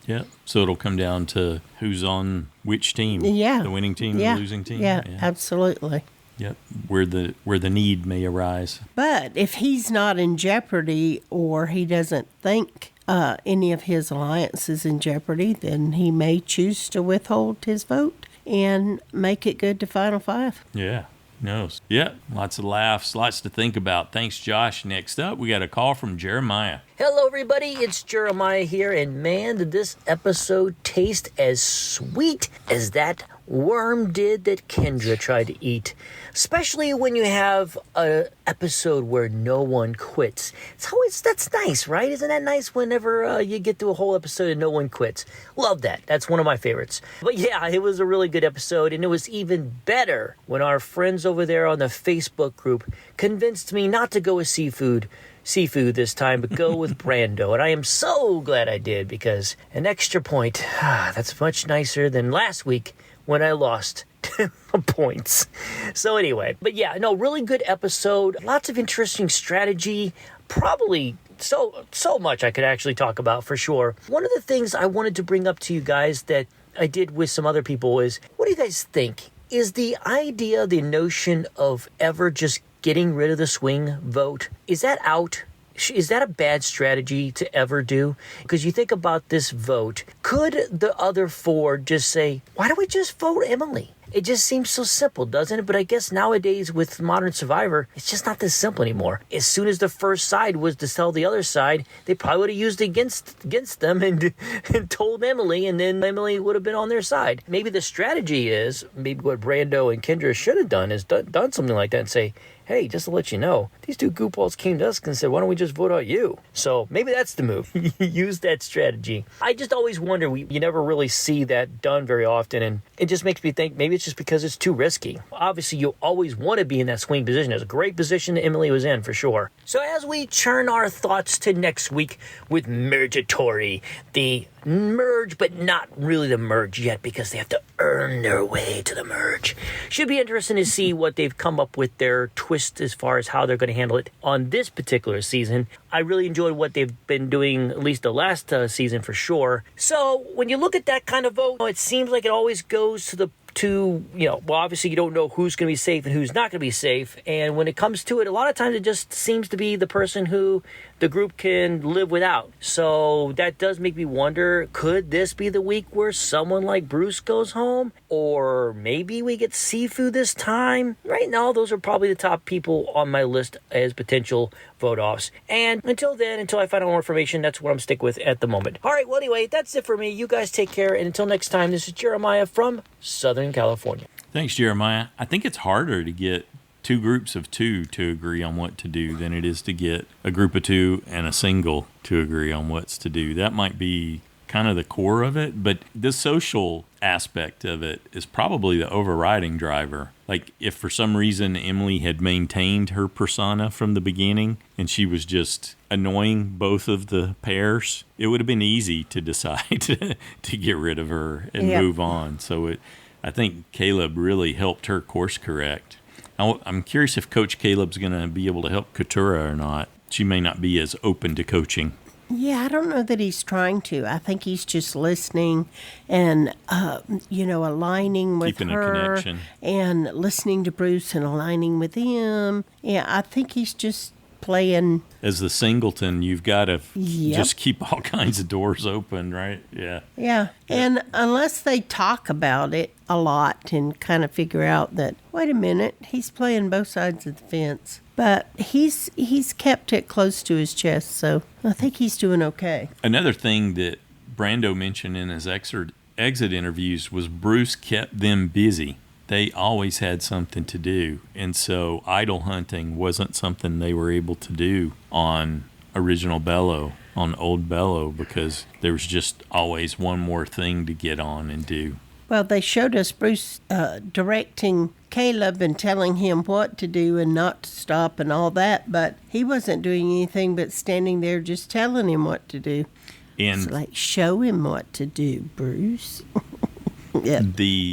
Yeah. So it'll come down to who's on which team. Yeah. The winning team, the losing team. Yeah, absolutely. Yep. Where the need may arise. But if he's not in jeopardy, or he doesn't think any of his alliances in jeopardy, then he may choose to withhold his vote and make it good to Final Five. Yeah. Knows. Yeah, lots of laughs, lots to think about. Thanks, Josh. Next up, we got a call from Jeremiah. Hello, everybody. It's Jeremiah here, and man, did this episode taste as sweet as that worm did that Kendra tried to eat. Especially when you have an episode where no one quits. That's nice, right? Isn't that nice whenever you get through a whole episode and no one quits? Love that. That's one of my favorites. But yeah, it was a really good episode, and it was even better when our friends over there on the Facebook group convinced me not to go with seafood this time, but go with Brando. And I am so glad I did, because an extra point, that's much nicer than last week when I lost points. So anyway, but yeah, no, really good episode. Lots of interesting strategy. Probably so much I could actually talk about for sure. One of the things I wanted to bring up to you guys that I did with some other people is, what do you guys think? Is the idea, the notion of ever just getting rid of the swing vote, is that out? Is that a bad strategy to ever do? Because you think about this vote, could the other four just say, why don't we just vote Emily? It just seems so simple, doesn't it? But I guess nowadays with Modern Survivor, it's just not this simple anymore. As soon as the first side was to tell the other side, they probably would have used it against them and told Emily, and then Emily would have been on their side. Maybe the strategy is, maybe what Brando and Kendra should have done is done something like that and say, hey, just to let you know, these two goofballs came to us and said, why don't we just vote out you? So maybe that's the move. Use that strategy. I just always wonder, you never really see that done very often, and it just makes me think maybe it's just because it's too risky. Obviously, you always want to be in that swing position. It's a great position that Emily was in, for sure. So as we turn our thoughts to next week with Mergatory, the merge, but not really the merge yet, because they have to earn their way to the merge. Should be interesting to see what they've come up with, their twist as far as how they're going to handle it on this particular season. I really enjoyed what they've been doing, at least the last season for sure. So when you look at that kind of vote, it seems like it always goes to well, obviously you don't know who's going to be safe and who's not going to be safe. And when it comes to it, a lot of times it just seems to be the person who the group can live without. So that does make me wonder, could this be the week where someone like Bruce goes home? Or maybe we get Sifu this time? Right now, those are probably the top people on my list as potential vote-offs. And until then, until I find out more information, that's what I'm sticking with at the moment. All right, well, anyway, that's it for me. You guys take care. And until next time, this is Jeremiah from Southern California. Thanks, Jeremiah. I think it's harder to get two groups of two to agree on what to do than it is to get a group of two and a single to agree on what's to do. That might be kind of the core of it, but the social aspect of it is probably the overriding driver. Like, if for some reason Emily had maintained her persona from the beginning and she was just annoying both of the pairs, it would have been easy to decide to get rid of her and move on. So I think Caleb really helped her course correct. I'm curious if Coach Caleb's going to be able to help Keturah or not. She may not be as open to coaching. Yeah, I don't know that he's trying to. I think he's just listening and, aligning with Keeping her. a connection. And listening to Bruce and aligning with him. Yeah, I think he's just playing. As the singleton, you've got to just keep all kinds of doors open, right? Yeah. Yeah, and unless they talk about it a lot and kind of figure out that, wait a minute, he's playing both sides of the fence. But he's kept it close to his chest, so I think he's doing okay. Another thing that Brando mentioned in his exit interviews was Bruce kept them busy. They always had something to do, and so idol hunting wasn't something they were able to do on Original Bello, on Old Bello, because there was just always one more thing to get on and do. Well, they showed us Bruce directing Caleb and telling him what to do and not to stop and all that, but he wasn't doing anything but standing there just telling him what to do. And it's like, show him what to do, Bruce. Yeah,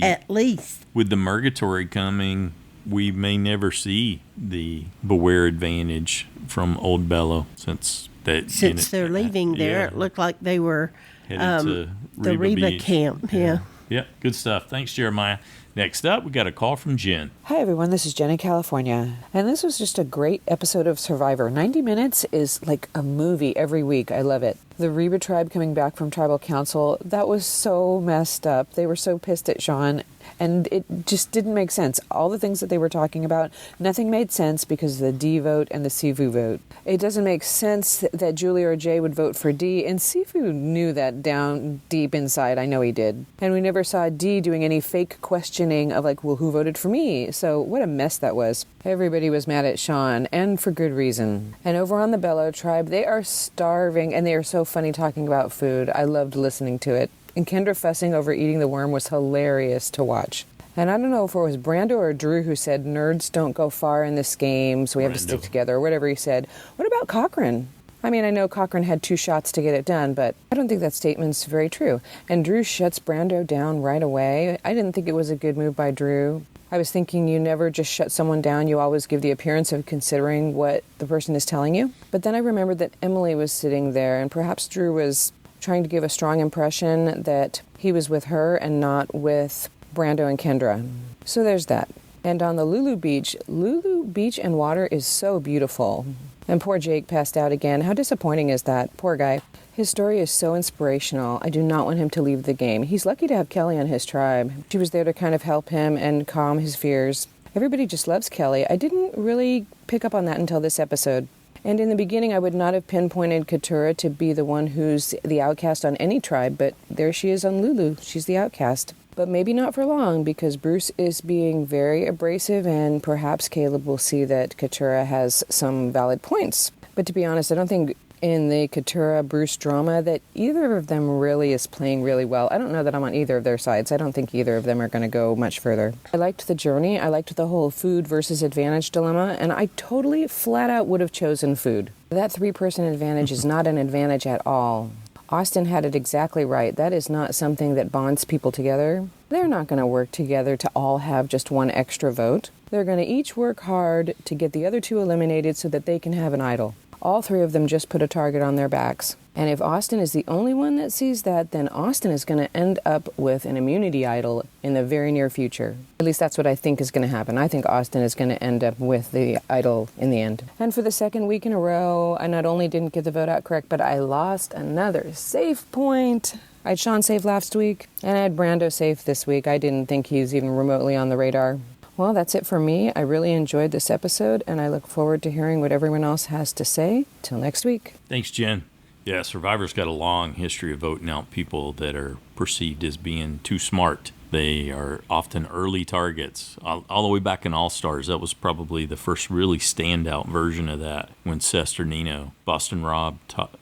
at least. With the Mergatory coming, we may never see the Beware advantage from Old Bello since they're leaving there. It looked like they were headed to the Reba camp. Yeah. Yeah, good stuff. Thanks, Jeremiah. Next up, we got a call from Jen. Hi, everyone. This is Jen in California. And this was just a great episode of Survivor. 90 minutes is like a movie every week. I love it. The Reba tribe coming back from tribal council, that was so messed up. They were so pissed at Shahin, and it just didn't make sense. All the things that they were talking about, nothing made sense because of the D vote and the Sifu vote. It doesn't make sense that Julie or Jay would vote for D, and Sifu knew that down deep inside. I know he did. And we never saw D doing any fake questioning of like, well, who voted for me? So what a mess that was. Everybody was mad at Shahin, and for good reason. And over on the Bello tribe, they are starving, and they are so funny talking about food. I loved listening to it. And Kendra fussing over eating the worm was hilarious to watch. And I don't know if it was Brando or Drew who said, nerds don't go far in this game, so we have to stick together, or whatever he said. What about Cochran? I mean, I know Cochran had 2 shots to get it done, but I don't think that statement's very true. And Drew shuts Brando down right away. I didn't think it was a good move by Drew. I was thinking you never just shut someone down. You always give the appearance of considering what the person is telling you. But then I remembered that Emily was sitting there, and perhaps Drew was trying to give a strong impression that he was with her and not with Brando and Kendra. So there's that. And on the Lulu Beach and water is so beautiful. And poor Jake passed out again. How disappointing is that? Poor guy. His story is so inspirational. I do not want him to leave the game. He's lucky to have Kelly on his tribe. She was there to kind of help him and calm his fears. Everybody just loves Kelly. I didn't really pick up on that until this episode. And in the beginning, I would not have pinpointed Keturah to be the one who's the outcast on any tribe, but there she is on Lulu. She's the outcast. But maybe not for long, because Bruce is being very abrasive, and perhaps Caleb will see that Keturah has some valid points. But to be honest, I don't think in the Keturah-Bruce drama that either of them really is playing really well. I don't know that I'm on either of their sides. I don't think either of them are going to go much further. I liked the journey. I liked the whole food versus advantage dilemma, and I totally flat out would have chosen food. That 3-person advantage is not an advantage at all. Austin had it exactly right. That is not something that bonds people together. They're not going to work together to all have just one extra vote. They're going to each work hard to get the other 2 eliminated so that they can have an idol. All 3 of them just put a target on their backs. And if Austin is the only one that sees that, then Austin is going to end up with an immunity idol in the very near future. At least that's what I think is going to happen. I think Austin is going to end up with the idol in the end. And for the 2nd week in a row, I not only didn't get the vote out correct, but I lost another safe point. I had Shahin safe last week, and I had Brando safe this week. I didn't think he was even remotely on the radar. Well, that's it for me. I really enjoyed this episode, and I look forward to hearing what everyone else has to say. Till next week. Thanks, Jen. Yeah, Survivor's got a long history of voting out people that are perceived as being too smart. They are often early targets. All the way back in All-Stars, that was probably the first really standout version of that, when Sesternino, Boston Rob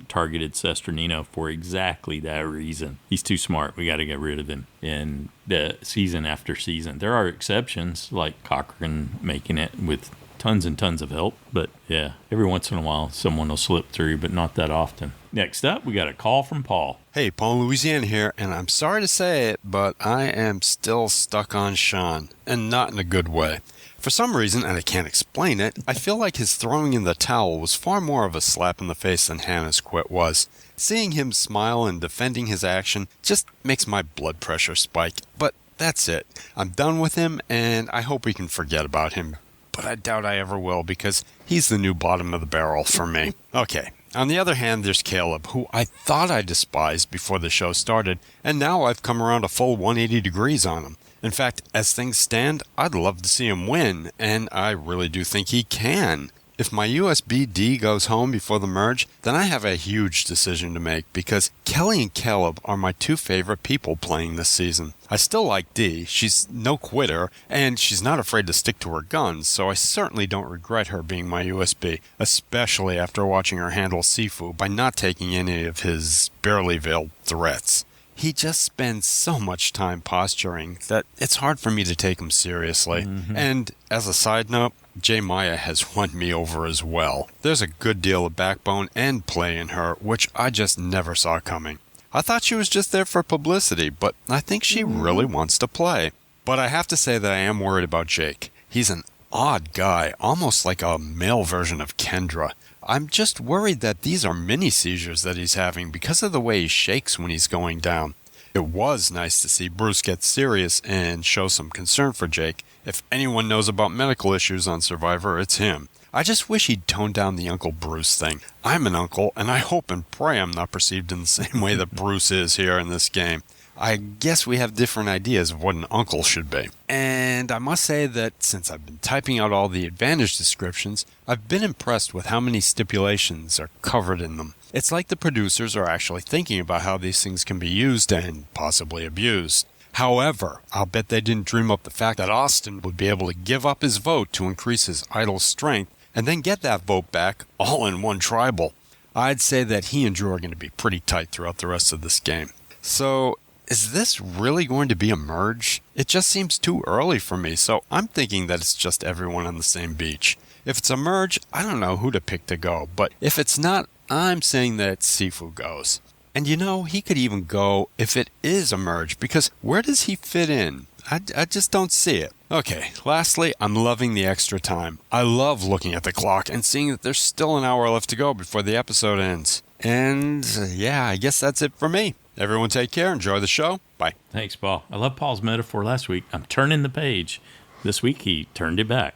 targeted Sesternino for exactly that reason. He's too smart. We got to get rid of him. And the season after season, there are exceptions, like Cochran making it with tons and tons of help. But yeah, every once in a while, someone will slip through, but not that often. Next up, we got a call from Paul. Hey, Paul, Louisiana here, and I'm sorry to say it, but I am still stuck on Shahin, and not in a good way. For some reason, and I can't explain it, I feel like his throwing in the towel was far more of a slap in the face than Hannah's quit was. Seeing him smile and defending his action just makes my blood pressure spike. But that's it. I'm done with him, and I hope we can forget about him. But I doubt I ever will, because he's the new bottom of the barrel for me. Okay. On the other hand, there's Caleb, who I thought I despised before the show started, and now I've come around a full 180 degrees on him. In fact, as things stand, I'd love to see him win, and I really do think he can. If my USB D goes home before the merge, then I have a huge decision to make, because Kelly and Caleb are my two favorite people playing this season. I still like D, she's no quitter, and she's not afraid to stick to her guns, so I certainly don't regret her being my USB, especially after watching her handle Sifu by not taking any of his barely veiled threats. He just spends so much time posturing that it's hard for me to take him seriously. And as a side note, J. Maya has won me over as well. There's a good deal of backbone and play in her, which I just never saw coming. I thought she was just there for publicity, but I think she really wants to play. But I have to say that I am worried about Jake. He's an odd guy, almost like a male version of Kendra. I'm just worried that these are mini seizures that he's having because of the way he shakes when he's going down. It was nice to see Bruce get serious and show some concern for Jake. If anyone knows about medical issues on Survivor, it's him. I just wish he'd tone down the Uncle Bruce thing. I'm an uncle, and I hope and pray I'm not perceived in the same way that Bruce is here in this game. I guess we have different ideas of what an uncle should be. And I must say that since I've been typing out all the advantage descriptions, I've been impressed with how many stipulations are covered in them. It's like the producers are actually thinking about how these things can be used and possibly abused. However, I'll bet they didn't dream up the fact that Austin would be able to give up his vote to increase his idol's strength and then get that vote back all in one tribal. I'd say that he and Drew are going to be pretty tight throughout the rest of this game. So, is this really going to be a merge? It just seems too early for me, so I'm thinking that it's just everyone on the same beach. If it's a merge, I don't know who to pick to go, but if it's not, I'm saying that Sifu goes. And you know, he could even go if it is a merge, because where does he fit in? I just don't see it. Okay, lastly, I'm loving the extra time. I love looking at the clock and seeing that there's still an hour left to go before the episode ends. And yeah, I guess that's it for me. Everyone take care. Enjoy the show. Bye. Thanks, Paul. I love Paul's metaphor last week. I'm turning the page. This week, he turned it back.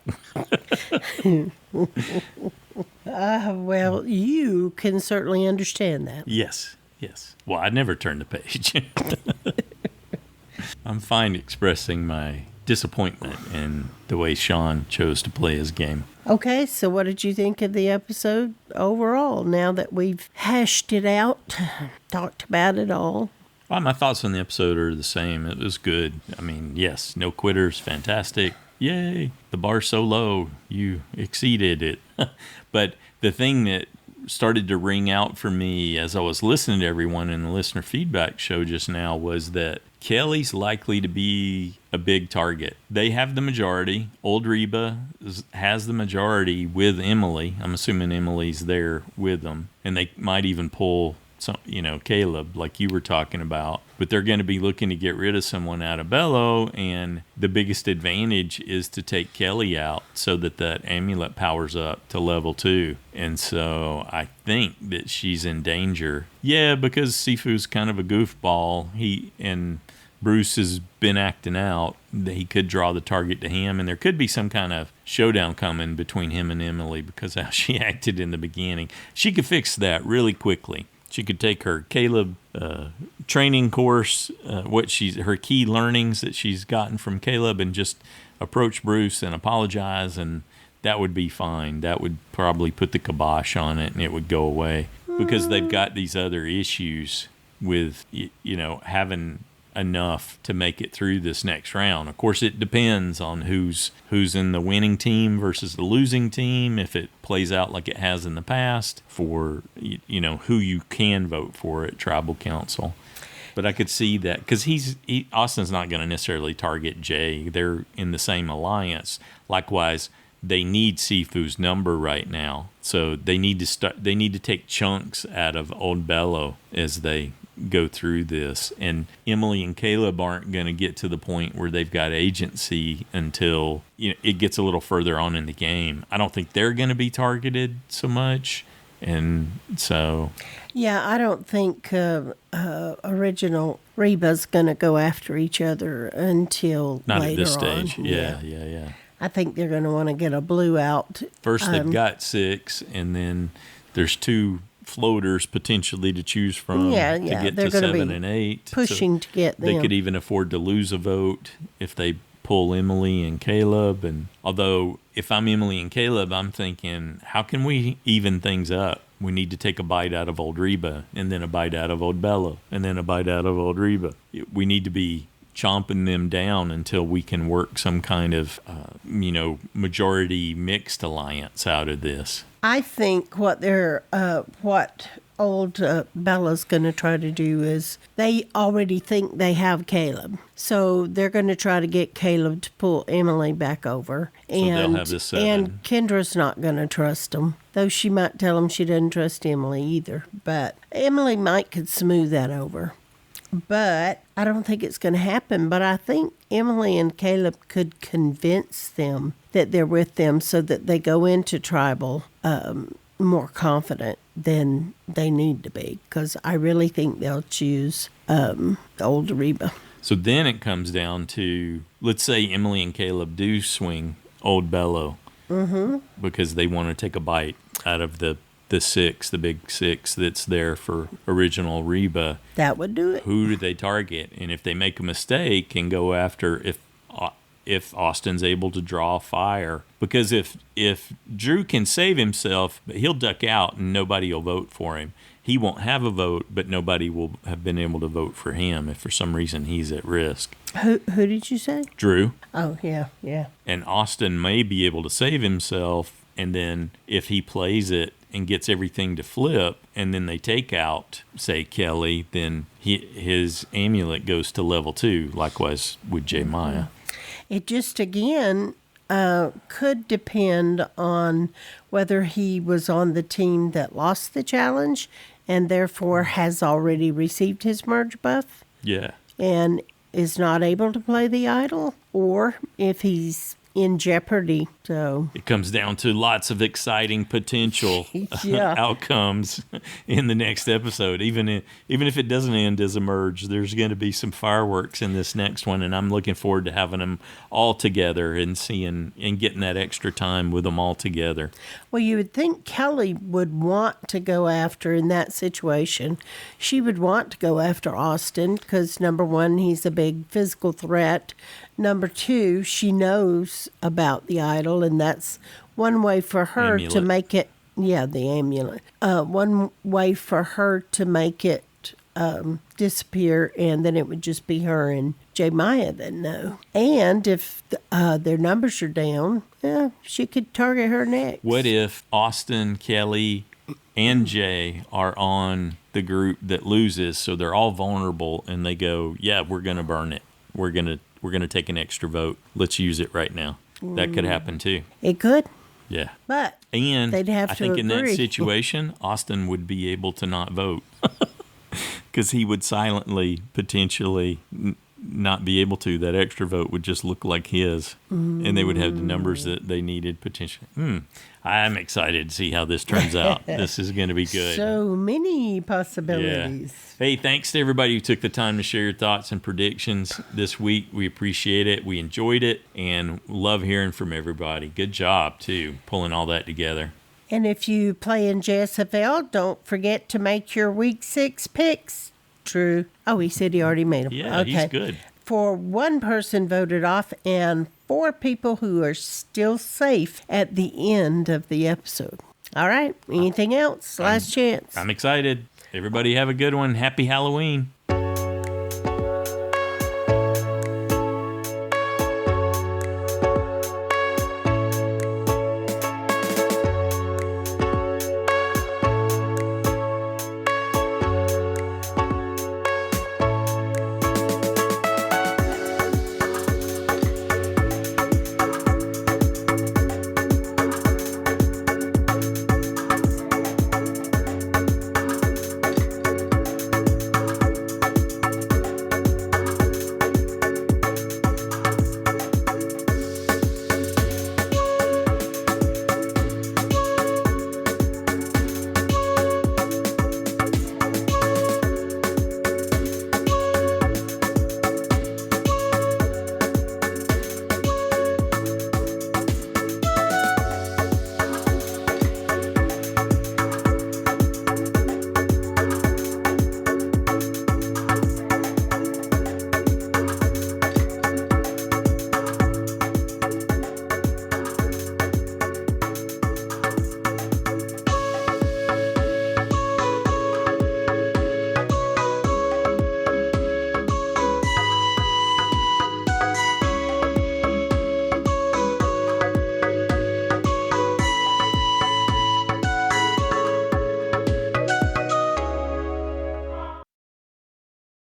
Well, you can certainly understand that. Yes. Well, I never turned the page. I'm fine expressing my disappointment in the way Sean chose to play his game. Okay, so what did you think of the episode overall, now that we've hashed it out, talked about it all? Well, my thoughts on the episode are the same. It was good. I mean, yes, no quitters, fantastic. Yay, the bar's so low, you exceeded it. But the thing that started to ring out for me as I was listening to everyone in the listener feedback show just now was that Kelly's likely to be a big target. They have the majority. Old Reba has the majority with Emily. I'm assuming Emily's there with them. And they might even pull some, Caleb, like you were talking about. But they're going to be looking to get rid of someone out of Bello, and the biggest advantage is to take Kelly out so that amulet powers up to level 2. And so I think that she's in danger. Yeah, because Sifu's kind of a goofball. And Bruce has been acting out. He could draw the target to him, and there could be some kind of showdown coming between him and Emily because how she acted in the beginning. She could fix that really quickly. She could take her Caleb training course, her key learnings that she's gotten from Caleb, and just approach Bruce and apologize, and that would be fine. That would probably put the kibosh on it, and it would go away because they've got these other issues with having enough to make it through this next round. Of course, it depends on who's in the winning team versus the losing team, if it plays out like it has in the past for who you can vote for at tribal council. But I could see that because Austin's not going to necessarily target Jay. They're in the same alliance. Likewise, they need Sifu's number right now. So they need to take chunks out of Old Bello as they go through this. And Emily and Caleb aren't going to get to the point where they've got agency until it gets a little further on in the game. I don't think they're going to be targeted so much. And so... Yeah, I don't think original Reba's going to go after each other until not later at this on. stage. Yeah. I think they're going to want to get a blue out. First, they've got 6, and then there's 2 floaters potentially to choose from to get they're to 7 and 8. Pushing to get them. They could even afford to lose a vote if they pull Emily and Caleb. And although if I'm Emily and Caleb, I'm thinking, how can we even things up? We need to take a bite out of Old Reba, and then a bite out of Old Bello, and then a bite out of Old Reba. We need to be chomping them down until we can work some kind of, majority mixed alliance out of this. I think what Old Bella's going to try to do is they already think they have Caleb. So they're going to try to get Caleb to pull Emily back over. So they'll have the 7. And Kendra's not going to trust him, though she might tell him she doesn't trust Emily either. But Emily could smooth that over. But I don't think it's going to happen. But I think Emily and Caleb could convince them that they're with them so that they go into tribal more confident than they need to be. Because I really think they'll choose Old Reba. So then it comes down to, let's say Emily and Caleb do swing Old Bello because they want to take a bite out of the 6, the big 6 that's there for original Reba. That would do it. Who do they target? And if they make a mistake and go after, if Austin's able to draw fire, because if Drew can save himself, but he'll duck out and nobody will vote for him. He won't have a vote, but nobody will have been able to vote for him if for some reason he's at risk. Who did you say? Drew. Oh, yeah. And Austin may be able to save himself, and then if he plays it and gets everything to flip, and then they take out, say, Kelly, then his amulet goes to level 2, likewise with J. Maya. It just, again, could depend on whether he was on the team that lost the challenge and therefore has already received his merge buff. Yeah. And is not able to play the idol, or if he's in jeopardy. So it comes down to lots of exciting potential outcomes in the next episode. Even if it doesn't end as a merge, there's going to be some fireworks in this next one, and I'm looking forward to having them all together and seeing and getting that extra time with them all together. Well, you would think Kelly would want to go after, in that situation, she would want to go after Austin because, number one, he's a big physical threat. Number two, she knows about the idol, and that's one way for her to make it. Yeah, the amulet. One way for her to make it disappear, and then it would just be her and J. Maya that know. And if their numbers are down, she could target her next. What if Austin, Kelly, and Jay are on the group that loses, so they're all vulnerable, and they go, "Yeah, we're going to burn it. We're going to take an extra vote. Let's use it right now." That could happen too. It could. Yeah. But and they'd have I to think in that agree. situation, Austin would be able to not vote because he would silently, potentially not be able to. That extra vote would just look like his, and they would have the numbers that they needed potentially. I'm excited to see how this turns out. This is going to be good. So many possibilities. Yeah. Hey, thanks to everybody who took the time to share your thoughts and predictions this week. We appreciate it. We enjoyed it and love hearing from everybody. Good job, too, pulling all that together. And if you play in JSFL, don't forget to make your Week 6 picks. True. Oh, he said he already made them. Yeah, okay. He's good. For one person voted off and 4 people who are still safe at the end of the episode. All right. Anything else? Last chance. I'm excited. Everybody have a good one. Happy Halloween.